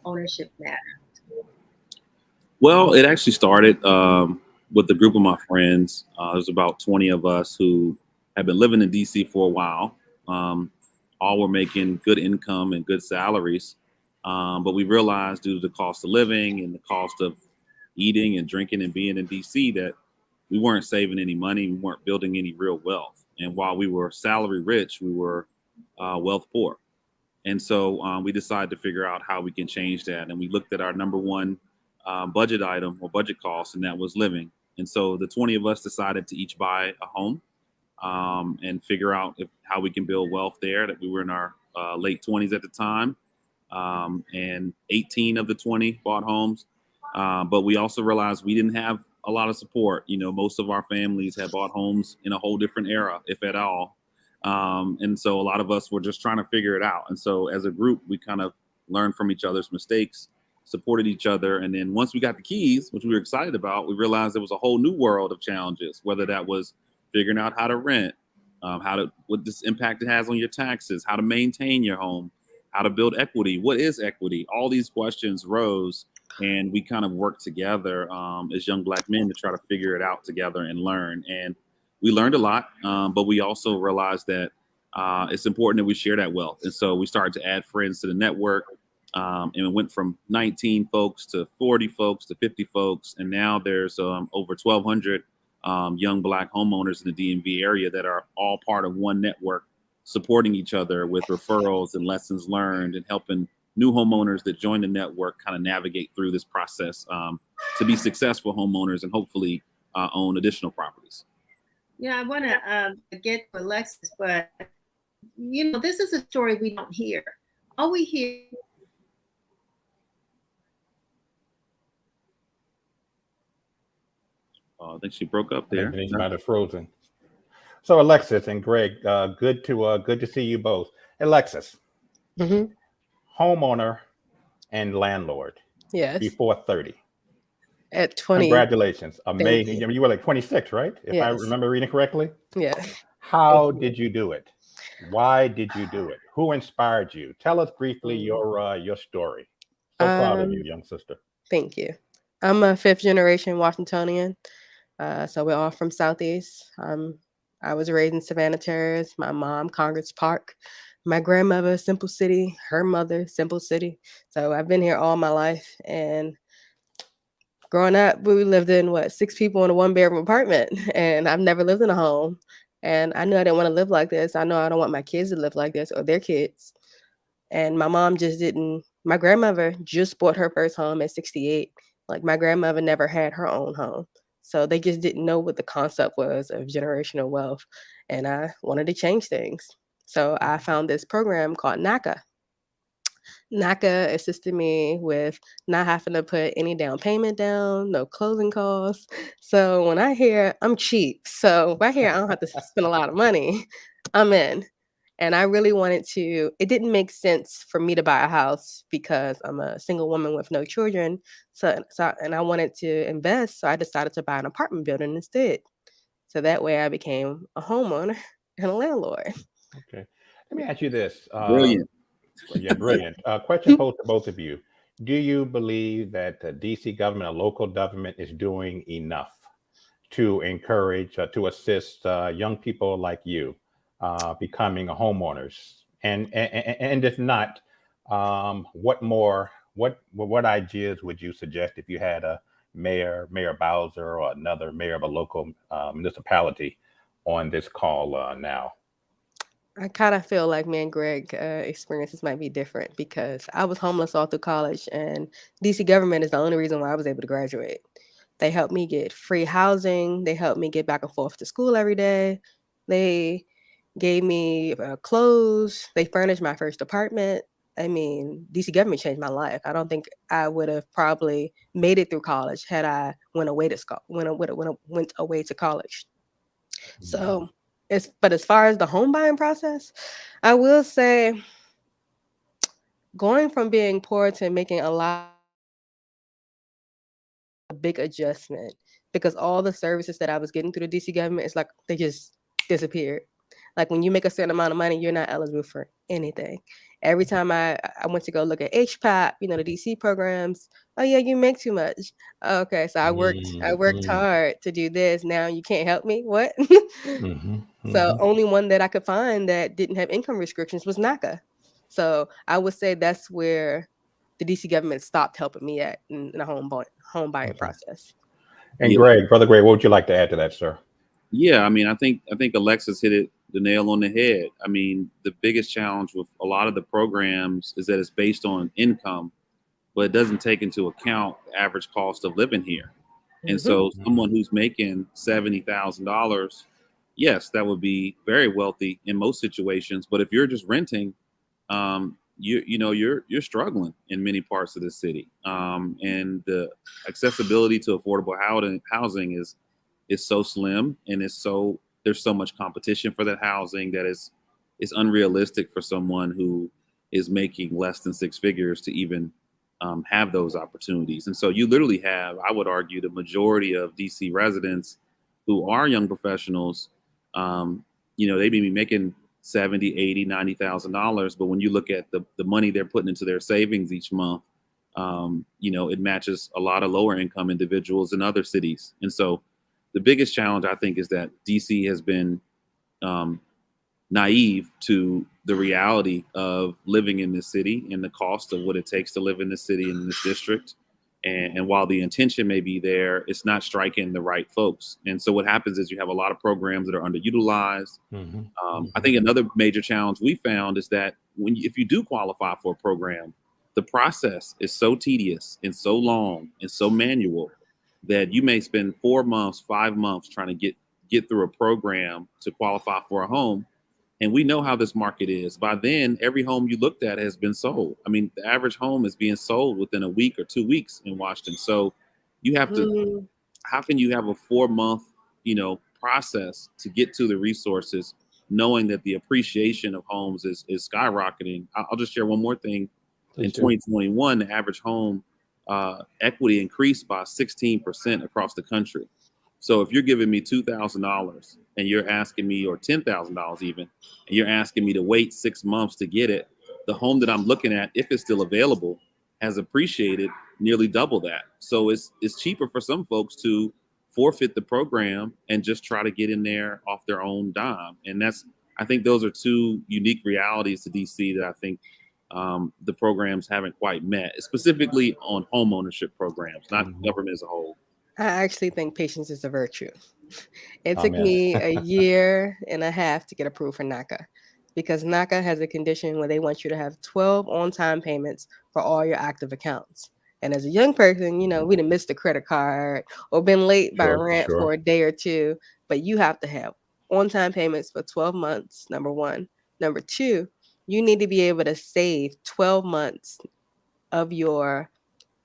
Ownership Matters? Well, it actually started with a group of my friends. There's about 20 of us who have been living in DC for a while. All were making good income and good salaries. But we realized due to the cost of living and the cost of eating and drinking and being in DC that we weren't saving any money. We weren't building any real wealth. And while we were salary rich, we were wealth poor. And so we decided to figure out how we can change that. And we looked at our number one budget item or budget cost, and that was living. And so the 20 of us decided to each buy a home and figure out how we can build wealth there. That we were in our late 20s at the time. And 18 of the 20 bought homes. But we also realized we didn't have a lot of support. You know, most of our families had bought homes in a whole different era, if at all. And so a lot of us were just trying to figure it out. And so as a group, we kind of learned from each other's mistakes, supported each other. And then once we got the keys, which we were excited about, we realized there was a whole new world of challenges, whether that was figuring out how to rent, what this impact it has on your taxes, how to maintain your home, how to build equity. What is equity? All these questions rose, and we kind of worked together as young Black men to try to figure it out together and learn. And we learned a lot, but we also realized that it's important that we share that wealth. And so we started to add friends to the network, and it went from 19 folks to 40 folks to 50 folks. And now there's over 1,200 young Black homeowners in the DMV area that are all part of one network, supporting each other with referrals and lessons learned and helping new homeowners that join the network kind of navigate through this process to be successful homeowners and hopefully own additional properties. Yeah, I want to get to Alexis, but you know, this is a story we don't hear. All we hear. I think she broke up there. She might have frozen. So Alexis and Greg, good to see you both. Alexis, homeowner and landlord. Yes. Before 30. At 20. Congratulations. Amazing. You were like 26, right? If I remember reading correctly. Yes. How did you do it? Why did you do it? Who inspired you? Tell us briefly your story. So proud of you, young sister. Thank you. I'm a 5th generation Washingtonian. So we're all from Southeast. I was raised in Savannah Terrace. My mom, Congress Park. My grandmother, Simple City. Her mother, Simple City. So I've been here all my life. And growing up, we lived in 6 people in a 1-bedroom apartment. And I've never lived in a home. And I knew I didn't want to live like this. I know I don't want my kids to live like this or their kids. And my mom just didn't. My grandmother just bought her first home at 68. Like, my grandmother never had her own home. So they just didn't know what the concept was of generational wealth. And I wanted to change things. So I found this program called NACA. NACA assisted me with not having to put any down payment down, no closing costs. So when I hear I'm cheap, so if I hear I don't have to spend a lot of money, I'm in. And I really wanted to, it didn't make sense for me to buy a house because I'm a single woman with no children. And I wanted to invest. So I decided to buy an apartment building instead. So that way I became a homeowner and a landlord. Okay. Let me ask you this. Brilliant. Yeah, brilliant. Question posed to both of you. Do you believe that the DC government or local government is doing enough to encourage, to assist young people like you becoming homeowners? And if not, what ideas would you suggest if you had a Mayor Bowser or another mayor of a local municipality on this call now? I kind of feel like me and Greg experiences might be different because I was homeless all through college, and DC government is the only reason why I was able to graduate. They helped me get free housing. They helped me get back and forth to school every day. They gave me clothes. They furnished my first apartment. I mean, DC government changed my life. I don't think I would have probably made it through college had I went away to school, went away to college. So, but as far as the home buying process, I will say going from being poor to making a big adjustment because all the services that I was getting through the DC government, it's like they just disappeared. Like when you make a certain amount of money, you're not eligible for anything. Every time I went to go look at HPAP, the DC programs, oh yeah, you make too much. Okay, so I worked hard to do this. Now you can't help me. What? So only one that I could find that didn't have income restrictions was NACA. So I would say that's where the DC government stopped helping me at in the home buying process. And Yeah. Brother Greg, what would you like to add to that, sir? Yeah, I mean, I think Alexis hit the nail on the head. I mean, the biggest challenge with a lot of the programs is that it's based on income, but it doesn't take into account the average cost of living here. And so someone who's making $70,000, yes, that would be very wealthy in most situations. But if you're just renting, you're struggling in many parts of the city. And the accessibility to affordable housing is so slim, and there's so much competition for that housing that it's unrealistic for someone who is making less than six figures to even have those opportunities. And so you literally have, I would argue, the majority of DC residents who are young professionals, they may be making 70, 80, $90,000. But when you look at the money they're putting into their savings each month, it matches a lot of lower income individuals in other cities. And so the biggest challenge, I think, is that DC has been naive to the reality of living in this city and the cost of what it takes to live in this city and in this district. And while the intention may be there, it's not striking the right folks. And so what happens is you have a lot of programs that are underutilized. I think another major challenge we found is that if you do qualify for a program, the process is so tedious and so long and so manual that you may spend 4 months, 5 months trying to get through a program to qualify for a home. And we know how this market is. By then, every home you looked at has been sold. I mean, the average home is being sold within a week or 2 weeks in Washington. So you have to, how can you have a 4-month, process to get to the resources, knowing that the appreciation of homes is skyrocketing? I'll just share one more thing. In 2021, the average home equity increased by 16% across the country. So if you're giving me $2,000 and you're asking me, or $10,000 even, and you're asking me to wait 6 months to get it, the home that I'm looking at, if it's still available, has appreciated nearly double that. So it's cheaper for some folks to forfeit the program and just try to get in there off their own dime. And I think those are two unique realities to DC that I think the programs haven't quite met, specifically on home ownership programs, not government as a whole. I actually think patience is a virtue. It took me a year and a half to get approved for NACA because NACA has a condition where they want you to have 12 on-time payments for all your active accounts. And as a young person, we'd have missed a credit card or been late by rent for a day or two, but you have to have on-time payments for 12 months, number one. Number two, you need to be able to save 12 months of your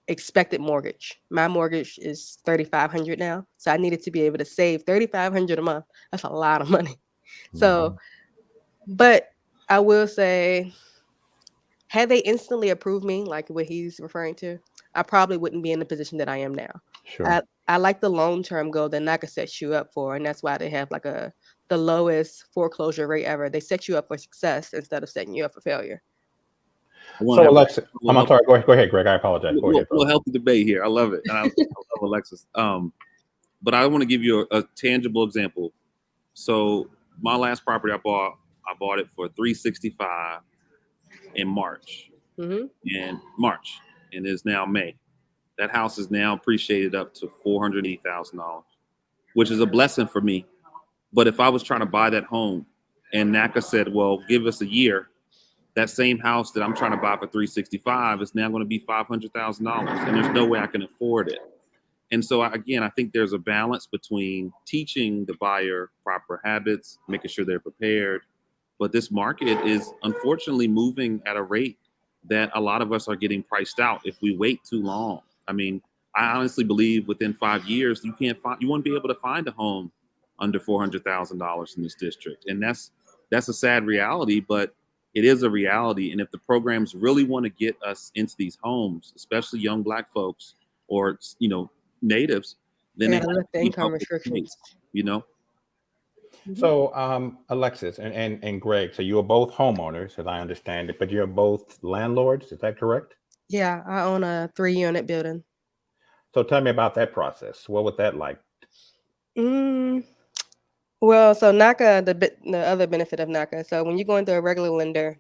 expected mortgage. My mortgage is $3,500 now, so I needed to be able to save $3,500 a month. That's a lot of money. So, but I will say, had they instantly approved me, like what he's referring to, I probably wouldn't be in the position that I am now. I like the long-term goal that NACA sets you up for, and that's why they have like the lowest foreclosure rate ever. They set you up for success instead of setting you up for failure. So Alexis, I'm sorry. Go ahead, Greg. I apologize. Go ahead. We'll healthy debate here. I love it. And I love Alexis. But I want to give you a tangible example. So my last property I bought it for $365 in March. In March, and it's now May. That house is now appreciated up to $480,000, which is a blessing for me. But if I was trying to buy that home and NACA said, well, give us a year, that same house that I'm trying to buy for $365 is now going to be $500,000, and there's no way I can afford it. And so I think there's a balance between teaching the buyer proper habits, making sure they're prepared. But this market is unfortunately moving at a rate that a lot of us are getting priced out if we wait too long. I mean, I honestly believe within 5 years, you won't be able to find a home under $400,000 in this district. And that's a sad reality, but it is a reality. And if the programs really want to get us into these homes, especially young Black folks or, natives, then They they gotta have lift the to be income helped with the restrictions. pace, you know? So, Alexis and Greg, so you are both homeowners, as I understand it, but you're both landlords. Is that correct? Yeah, I own a 3-unit building. So tell me about that process. What was that like? Mm, well, so NACA, the other benefit of NACA. So when you go into a regular lender,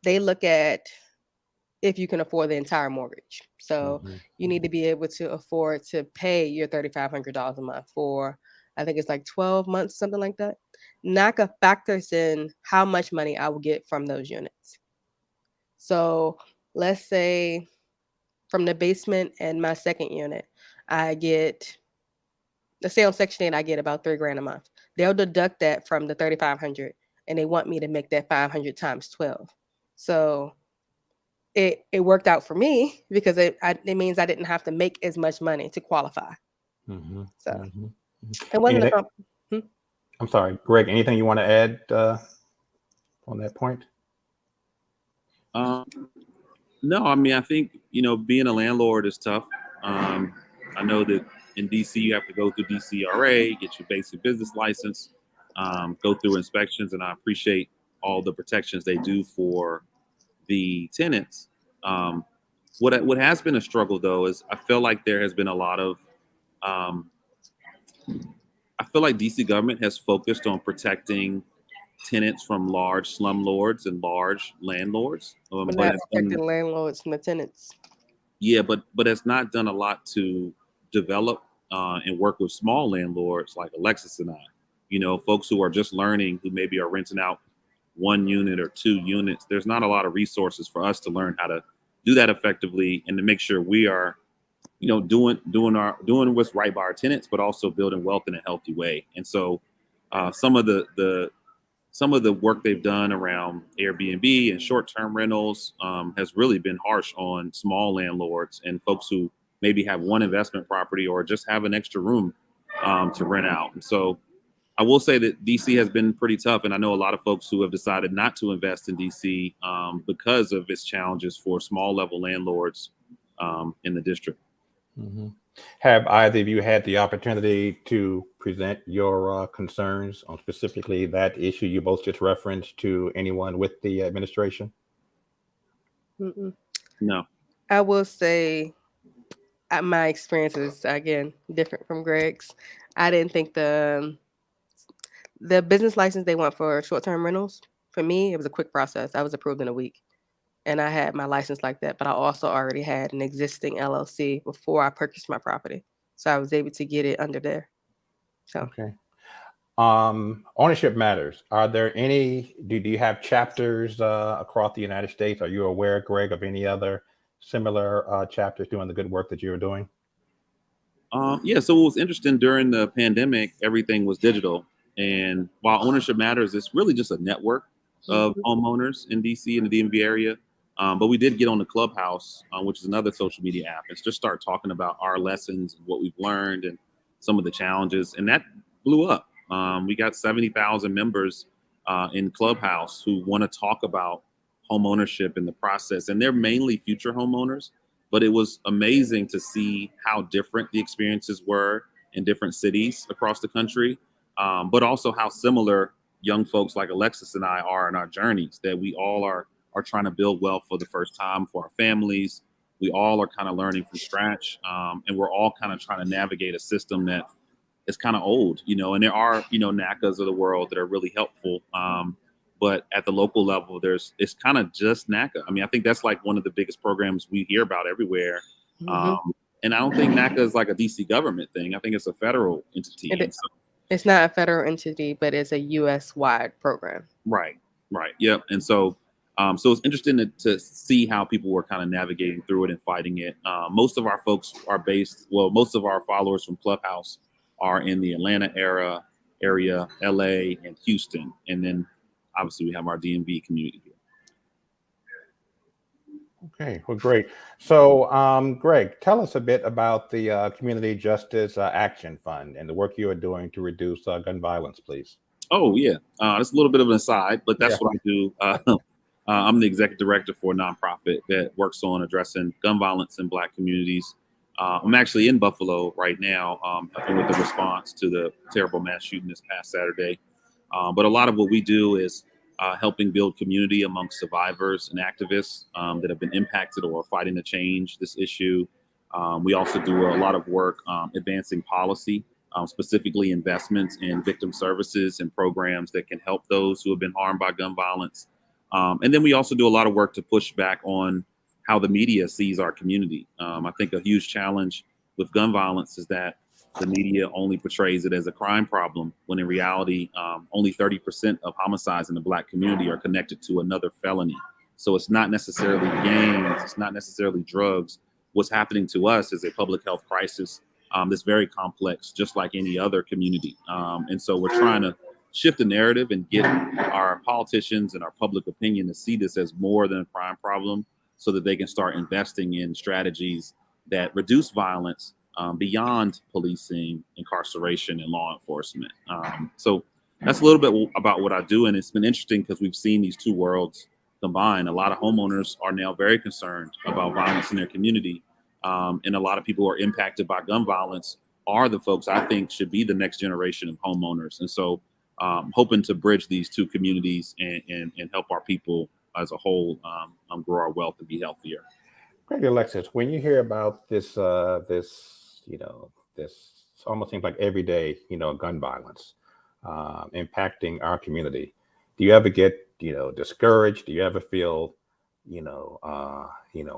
they look at if you can afford the entire mortgage. So Mhm. you need to be able to afford to pay your $3,500 a month for, I think it's like 12 months, something like that. NACA factors in how much money I will get from those units. So let's say from the basement and my second unit, I get, let's say on Section 8, I get about $3,000 a month. They'll deduct that from the 3,500, and they want me to make that 500 times 12. So it worked out for me because it means I didn't have to make as much money to qualify. Mhm. So Mhm. it wasn't a I'm sorry, Greg. Anything you want to add on that point? No, I mean, I think, being a landlord is tough. I know that in DC, you have to go through DCRA, get your basic business license, go through inspections, and I appreciate all the protections they do for the tenants. What has been a struggle, though, is I feel like there has been a lot of, um, I feel like DC government has focused on protecting tenants from large slumlords and large landlords, but but not has done. protecting landlords from the tenants. Yeah, but it's not done a lot to develop and work with small landlords like Alexis and I. Folks who are just learning, who maybe are renting out 1 unit or 2 units. There's not a lot of resources for us to learn how to do that effectively and to make sure we are, doing what's right by our tenants, but also building wealth in a healthy way. And so, some of the work they've done around Airbnb and short-term rentals has really been harsh on small landlords and folks who maybe have one investment property or just have an extra room to rent out. And so I will say that DC has been pretty tough, and I know a lot of folks who have decided not to invest in DC because of its challenges for small level landlords in the district. Mhm. Have either of you had the opportunity to present your concerns on specifically that issue you both just referenced to anyone with the administration? Mm-mm. No. I will say my experience is again different from Greg's. I didn't think the business license they want for short-term rentals, for me, it was a quick process. I was approved in a week. And I had my license like that, but I also already had an existing LLC before I purchased my property. So I was able to get it under there. So Okay. Ownership matters. Are there any, do you have chapters across the United States? Are you aware, Greg, of any other similar chapters doing the good work that you're doing? Yeah, so it was interesting during the pandemic, everything was digital. And while ownership matters, it's really just a network of mhm. homeowners in DC and the DMV area. But we did get on the Clubhouse, which is another social media app, and just start talking about our lessons, what we've learned, and some of the challenges. And that blew up. We got 70,000 members in Clubhouse who want to talk about home ownership and the process. And they're mainly future homeowners. But it was amazing to see how different the experiences were in different cities across the country, but also how similar young folks like Alexis and I are in our journeys, that we all are trying to build wealth for the first time for our families. We all are kind of learning from scratch, and we're all kind of trying to navigate a system that is kind of old, and there are, NACAs of the world that are really helpful. But at the local level, it's kind of just NACA. I mean, I think that's like one of the biggest programs we hear about everywhere. Mhm. And I don't think NACA is like a DC government thing. I think it's a federal entity. It, And so, it's not a federal entity, but it's a U.S. wide program. right. Yep. And so, so it's interesting to see how people were kind of navigating through it and fighting it. Most of our folks are most of our followers from Clubhouse are in the Atlanta area, LA, and Houston. And then obviously we have our DMV community here. Okay, well, great. So, Greg, tell us a bit about the Community Justice Action Fund and the work you are doing to reduce gun violence, please. Oh yeah, that's a little bit of an aside, but Yeah. that's what I do. I'm the executive director for a nonprofit that works on addressing gun violence in Black communities. I'm actually in Buffalo right now, helping with the response to the terrible mass shooting this past Saturday. But a lot of what we do is helping build community amongst survivors and activists that have been impacted or fighting to change this issue. We also do a lot of work advancing policy, specifically investments in victim services and programs that can help those who have been harmed by gun violence. And then we also do a lot of work to push back on how the media sees our community. I think a huge challenge with gun violence is that the media only portrays it as a crime problem, when in reality, only 30% of homicides in the Black community are connected to another felony. So it's not necessarily gangs, it's not necessarily drugs. What's happening to us is a public health crisis that's very complex, just like any other community. And so we're trying to shift the narrative and get our politicians and our public opinion to see this as more than a crime problem, so that they can start investing in strategies that reduce violence beyond policing, incarceration, and law enforcement. So that's a little bit about what I do. And it's been interesting because we've seen these two worlds combine. A lot of homeowners are now very concerned about violence in their community. And a lot of people who are impacted by gun violence are the folks I think should be the next generation of homeowners. And so hoping to bridge these two communities and help our people as a whole grow our wealth and be healthier. Greg, Alexis, when you hear about this, this almost seems like every day, gun violence impacting our community. Do you ever get, discouraged? Do you ever feel,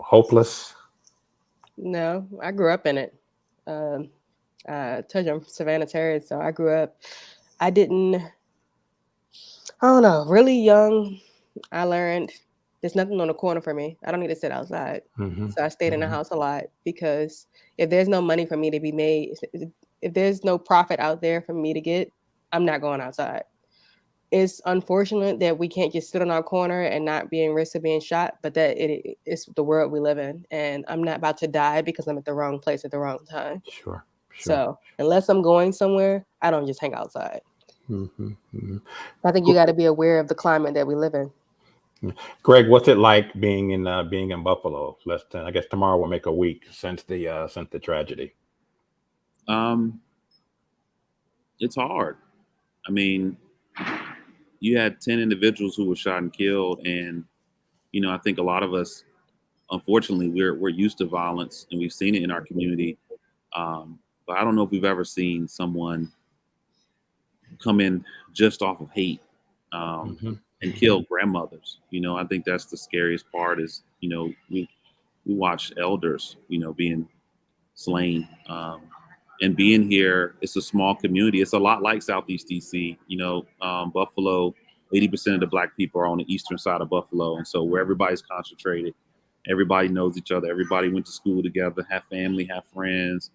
hopeless? No, I grew up in it. I told you I'm from Savannah Terrace, so I grew up. I don't know, really young. I learned there's nothing on the corner for me. I don't need to sit outside. Mm-hmm. So I stayed in the house a lot, because if there's no money for me to be made, if there's no profit out there for me to get, I'm not going outside. It's unfortunate that we can't just sit on our corner and not be in risk of being shot, but that it's the world we live in. And I'm not about to die because I'm at the wrong place at the wrong time. Sure. So unless I'm going somewhere, I don't just hang outside. Mm-hmm. Mm-hmm. I think you got to be aware of the climate that we live in. Greg, what's it like being in Buffalo? Less than, I guess tomorrow will make a week since the tragedy. It's hard. I mean, you had 10 individuals who were shot and killed, and I think a lot of us, unfortunately, we're used to violence and we've seen it in our community. But I don't know if we've ever seen someone come in just off of hate. And kill grandmothers. I think that's the scariest part is, we watch elders, being slain. And being here, it's a small community. It's a lot like Southeast DC. Buffalo, 80% of the Black people are on the eastern side of Buffalo. And so where everybody's concentrated, everybody knows each other. Everybody went to school together, have family, have friends.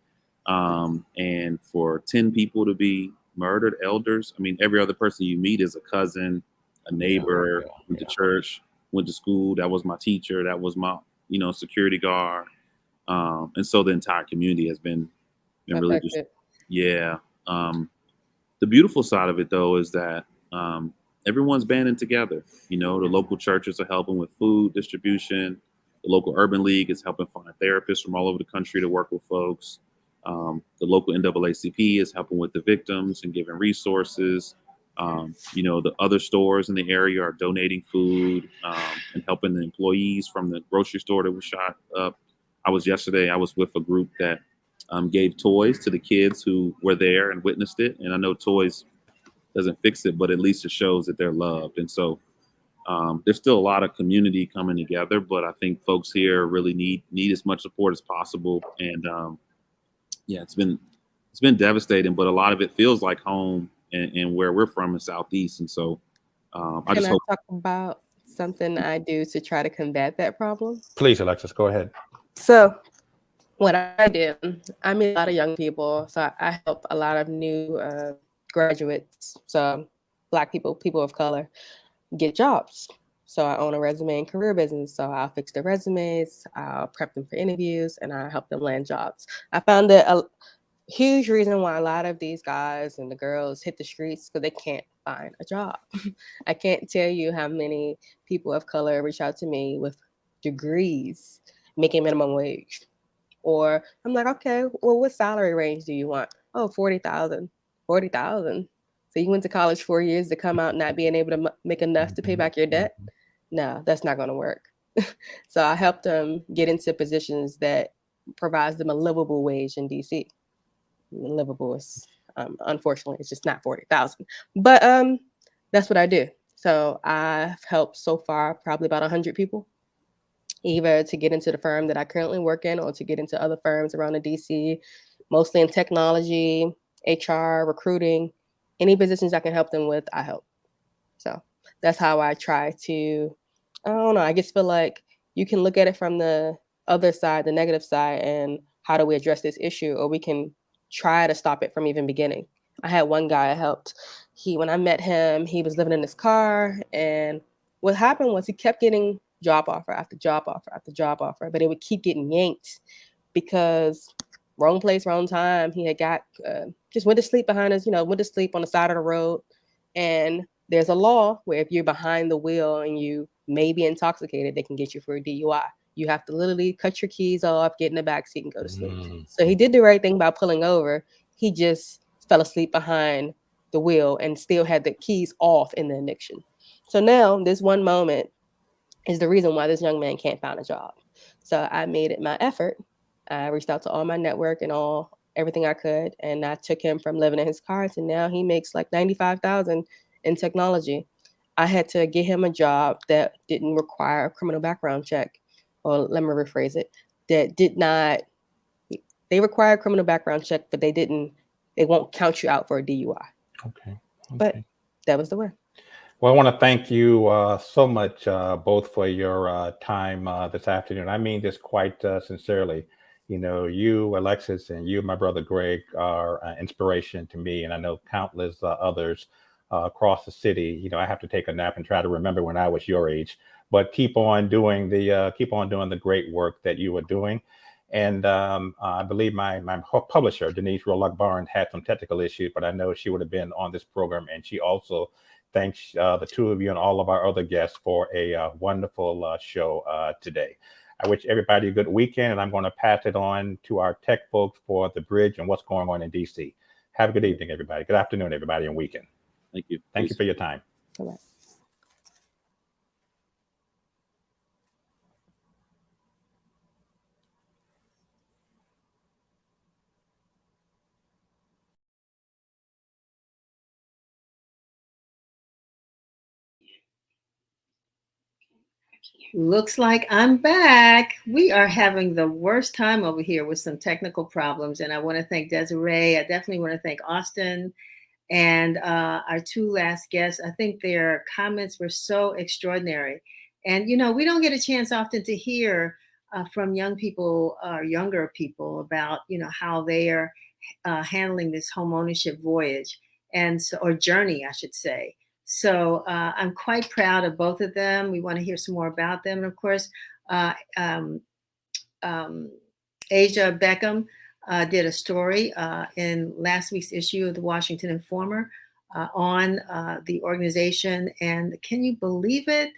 And for 10 people to be murdered, elders, I mean, every other person you meet is a cousin, a neighbor, went to church, went to school. That was my teacher. That was my, security guard. And so the entire community has been really just, yeah. The beautiful side of it, though, is that everyone's banding together. The local churches are helping with food distribution. The local urban league is helping find therapists from all over the country to work with folks. The local NAACP is helping with the victims and giving resources. The other stores in the area are donating food and helping the employees from the grocery store that was shot up. I was with a group that gave toys to the kids who were there and witnessed it. And I know toys doesn't fix it, but at least it shows that they're loved. And so there's still a lot of community coming together, but I think folks here really need as much support as possible. And it's been devastating, but a lot of it feels like home and where we're from in Southeast. And so I just hope. Talk about something I do to try to combat that problem? Please, Alexis, go ahead. So what I do, I meet a lot of young people. So I help a lot of new graduates, so Black people, people of color, get jobs. So I own a resume and career business. So I'll fix their resumes, I'll prep them for interviews, and I help them land jobs. I found that a huge reason why a lot of these guys and the girls hit the streets because they can't find a job. I can't tell you how many people of color reach out to me with degrees making minimum wage. Or I'm like, okay, well, what salary range do you want? Oh, 40,000. 40,000. So you went to college 4 years to come out not being able to make enough to pay back your debt? No, that's not going to work. So I helped them get into positions that provides them a livable wage in DC. Livable is, unfortunately, it's just not 40,000. But that's what I do. So I've helped so far probably about 100 people, either to get into the firm that I currently work in or to get into other firms around the DC, mostly in technology, HR, recruiting, any positions I can help them with, I help. So that's how I try to, I don't know, I just feel like you can look at it from the other side, the negative side, and how do we address this issue, or we can try to stop it from even beginning. I had one guy I helped. When I met him, he was living in his car, and what happened was he kept getting job offer after job offer after job offer, but it would keep getting yanked because wrong place, wrong time. He had got just went to sleep behind us, went to sleep on the side of the road. And there's a law where if you're behind the wheel and you may be intoxicated, they can get you for a DUI. You have to literally cut your keys off, get in the back seat, and go to sleep. So he did the right thing by pulling over. He just fell asleep behind the wheel and still had the keys off in the ignition. So now this one moment is the reason why this young man can't find a job. So I made it my effort. I reached out to all my network and everything I could, and I took him from living in his car to now he makes like $95,000 in technology. I had to get him a job that didn't require a criminal background check, or let me rephrase it, that did not. They require a criminal background check, but they won't count you out for a DUI. Okay. But that was the way. Well, I want to thank you so much, both for your time this afternoon. I mean this quite sincerely. You, Alexis, and you, my brother Greg, are an inspiration to me, and I know countless others across the city. I have to take a nap and try to remember when I was your age. But keep on doing the great work that you are doing. And I believe my publisher, Denise Rolock Barnes, had some technical issues, but I know she would have been on this program, and she also thanks the two of you and all of our other guests for a wonderful show today. I wish everybody a good weekend, and I'm going to pass it on to our tech folks for the bridge and what's going on in DC. Have a good evening, everybody. Good afternoon, everybody, and weekend. Thank you. Thank you for your time. Bye-bye. Looks like I'm back. We are having the worst time over here with some technical problems. And I want to thank Desiree. I definitely want to thank Austin and our two last guests. I think their comments were so extraordinary. And, we don't get a chance often to hear from young people or younger people about, how they are handling this home ownership voyage or journey, I should say. So I'm quite proud of both of them. We want to hear some more about them. And of course, Asia Beckham did a story in last week's issue of the Washington Informer on the organization. And can you believe it?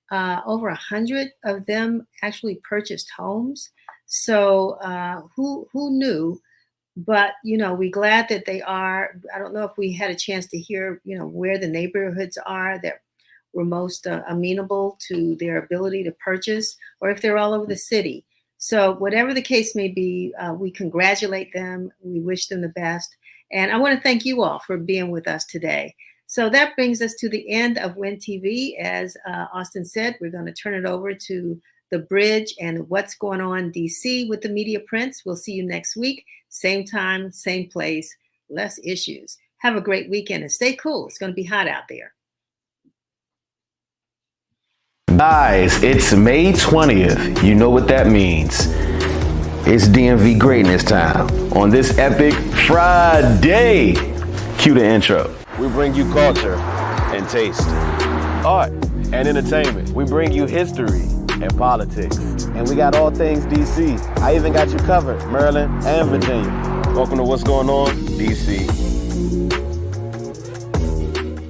Over 100 of them actually purchased homes. So who knew? But, we're glad that they are. I don't know if we had a chance to hear, where the neighborhoods are that were most amenable to their ability to purchase, or if they're all over the city. So whatever the case may be, we congratulate them. We wish them the best. And I want to thank you all for being with us today. So that brings us to the end of Win TV. As Austin said, we're going to turn it over to the bridge and what's going on DC with the Media Prince. We'll see you next week. Same time, same place, less issues. Have a great weekend and stay cool. It's going to be hot out there. Guys, it's May 20th. You know what that means. It's DMV greatness time on this epic Friday. Cue the intro. We bring you culture and taste, art, and entertainment. We bring you history and politics. And we got all things DC. I even got you covered, Maryland and Virginia. Welcome to What's Going On, DC.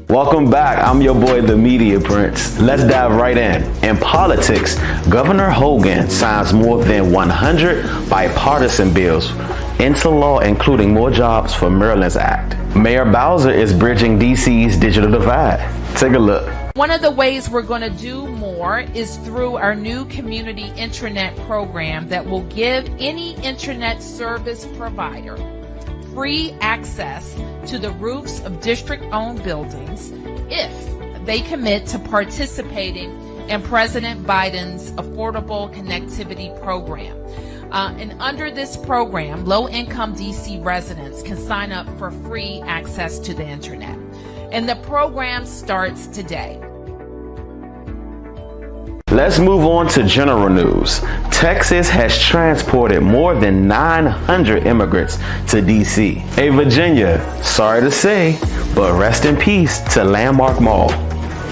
Welcome back. I'm your boy, the Media Prince. Let's dive right in. In politics, Governor Hogan signs more than 100 bipartisan bills into law, including more jobs for Maryland's Act. Mayor Bowser is bridging DC's digital divide. Take a look. One of the ways we're going to do more is through our new community intranet program that will give any internet service provider free access to the roofs of district-owned buildings if they commit to participating in President Biden's Affordable Connectivity Program. And under this program, low-income DC residents can sign up for free access to the internet. And the program starts today. Let's move on to general news. Texas has transported more than 900 immigrants to DC. Hey, Virginia, sorry to say, but rest in peace to Landmark Mall.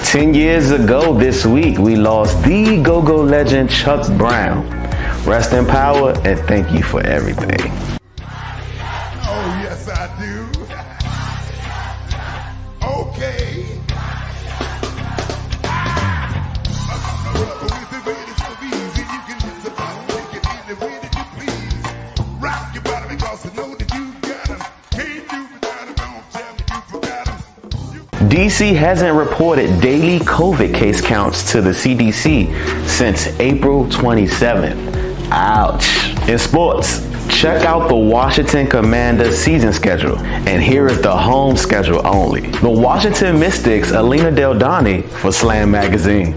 10 years ago this week, we lost the go-go legend Chuck Brown. Rest in power, and thank you for everything. Oh, yes, I do. Okay. DC hasn't reported daily COVID case counts to the CDC since April 27th. Ouch. In sports, check out the Washington Commanders season schedule, and here is the home schedule only. The Washington Mystics, Alina Del Donne for Slam Magazine.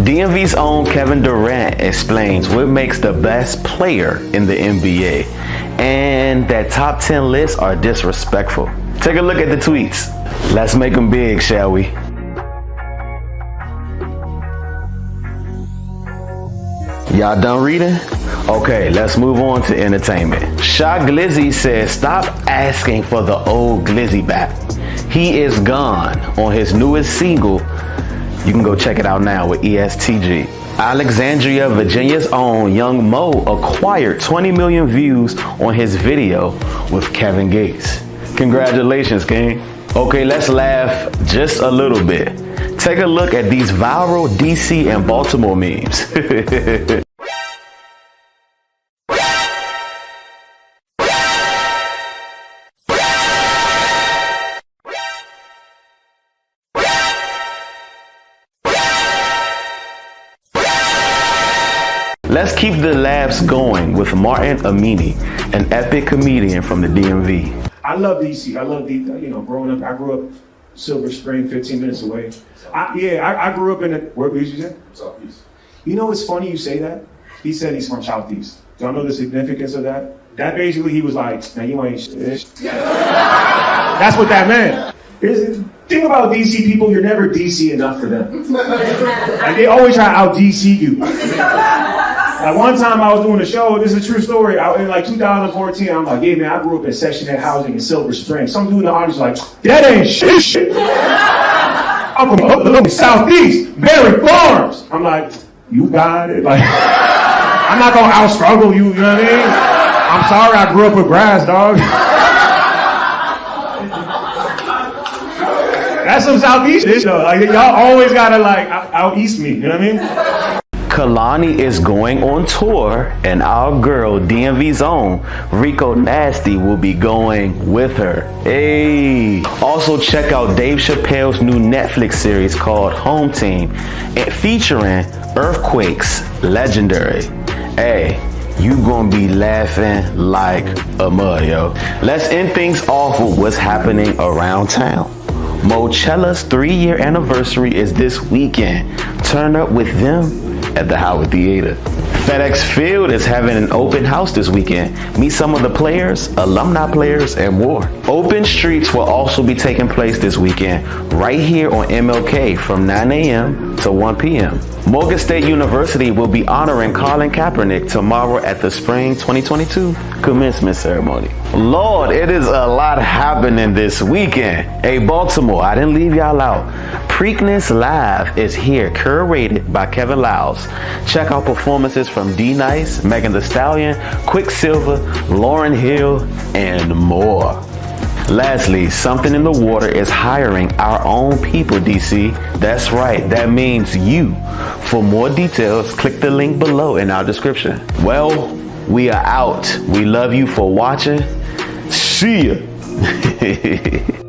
DMV's own Kevin Durant explains what makes the best player in the NBA, and that top 10 lists are disrespectful. Take a look at the tweets. Let's make them big, shall we? Y'all done reading? Okay, let's move on to entertainment. Shy Glizzy says stop asking for the old Glizzy back. He is gone on his newest single. You can go check it out now with ESTG. Alexandria, Virginia's own Young Mo acquired 20 million views on his video with Kevin Gates. Congratulations, King. Okay, let's laugh just a little bit. Take a look at these viral DC and Baltimore memes. Let's keep the laughs going with Martin Amini, an epic comedian from the DMV. I love DC. I love growing up. I grew up Silver Spring, 15 minutes away. I grew up in where did you say? Southeast. You know, it's funny you say that. He said he's from Southeast. Do y'all know the significance of that? That basically, he was like, now you ain't shit. That's what that meant. Thing about DC people, you're never DC enough for them. Like, they always try to out DC you. Like, one time I was doing a show, this is a true story, in like 2014, I'm like, yeah man, I grew up in Section 8 housing in Silver Spring. Some dude in the audience was like, that ain't shit. I'm from Southeast, Berry Farms. I'm like, you got it. Like, I'm not gonna out struggle you, you know what I mean? I'm sorry I grew up with grass, dog. That's some Southeast shit though. Like, y'all always gotta like out east me, you know what I mean? Kalani is going on tour, and our girl, DMV's own, Rico Nasty, will be going with her. Hey! Also, check out Dave Chappelle's new Netflix series called Home Team, featuring Earthquake's Legendary. Hey, you gonna be laughing like a mud, yo. Let's end things off with what's happening around town. Mochella's 3-year anniversary is this weekend. Turn up with them at the Howard Theater. FedEx Field is having an open house this weekend. Meet some of the players, alumni players, and more. Open Streets will also be taking place this weekend right here on MLK from 9 a.m. to 1 p.m. Morgan State University will be honoring Colin Kaepernick tomorrow at the Spring 2022 commencement ceremony. Lord, it is a lot happening this weekend. Hey, Baltimore, I didn't leave y'all out. Preakness Live is here, curated by Kevin Lyles. Check out performances from D Nice, Megan Thee Stallion, Quicksilver, Lauryn Hill, and more. Lastly, Something in the Water is hiring our own people, DC. That's right, that means you. For more details, click the link below in our description. Well, we are out. We love you for watching. See ya.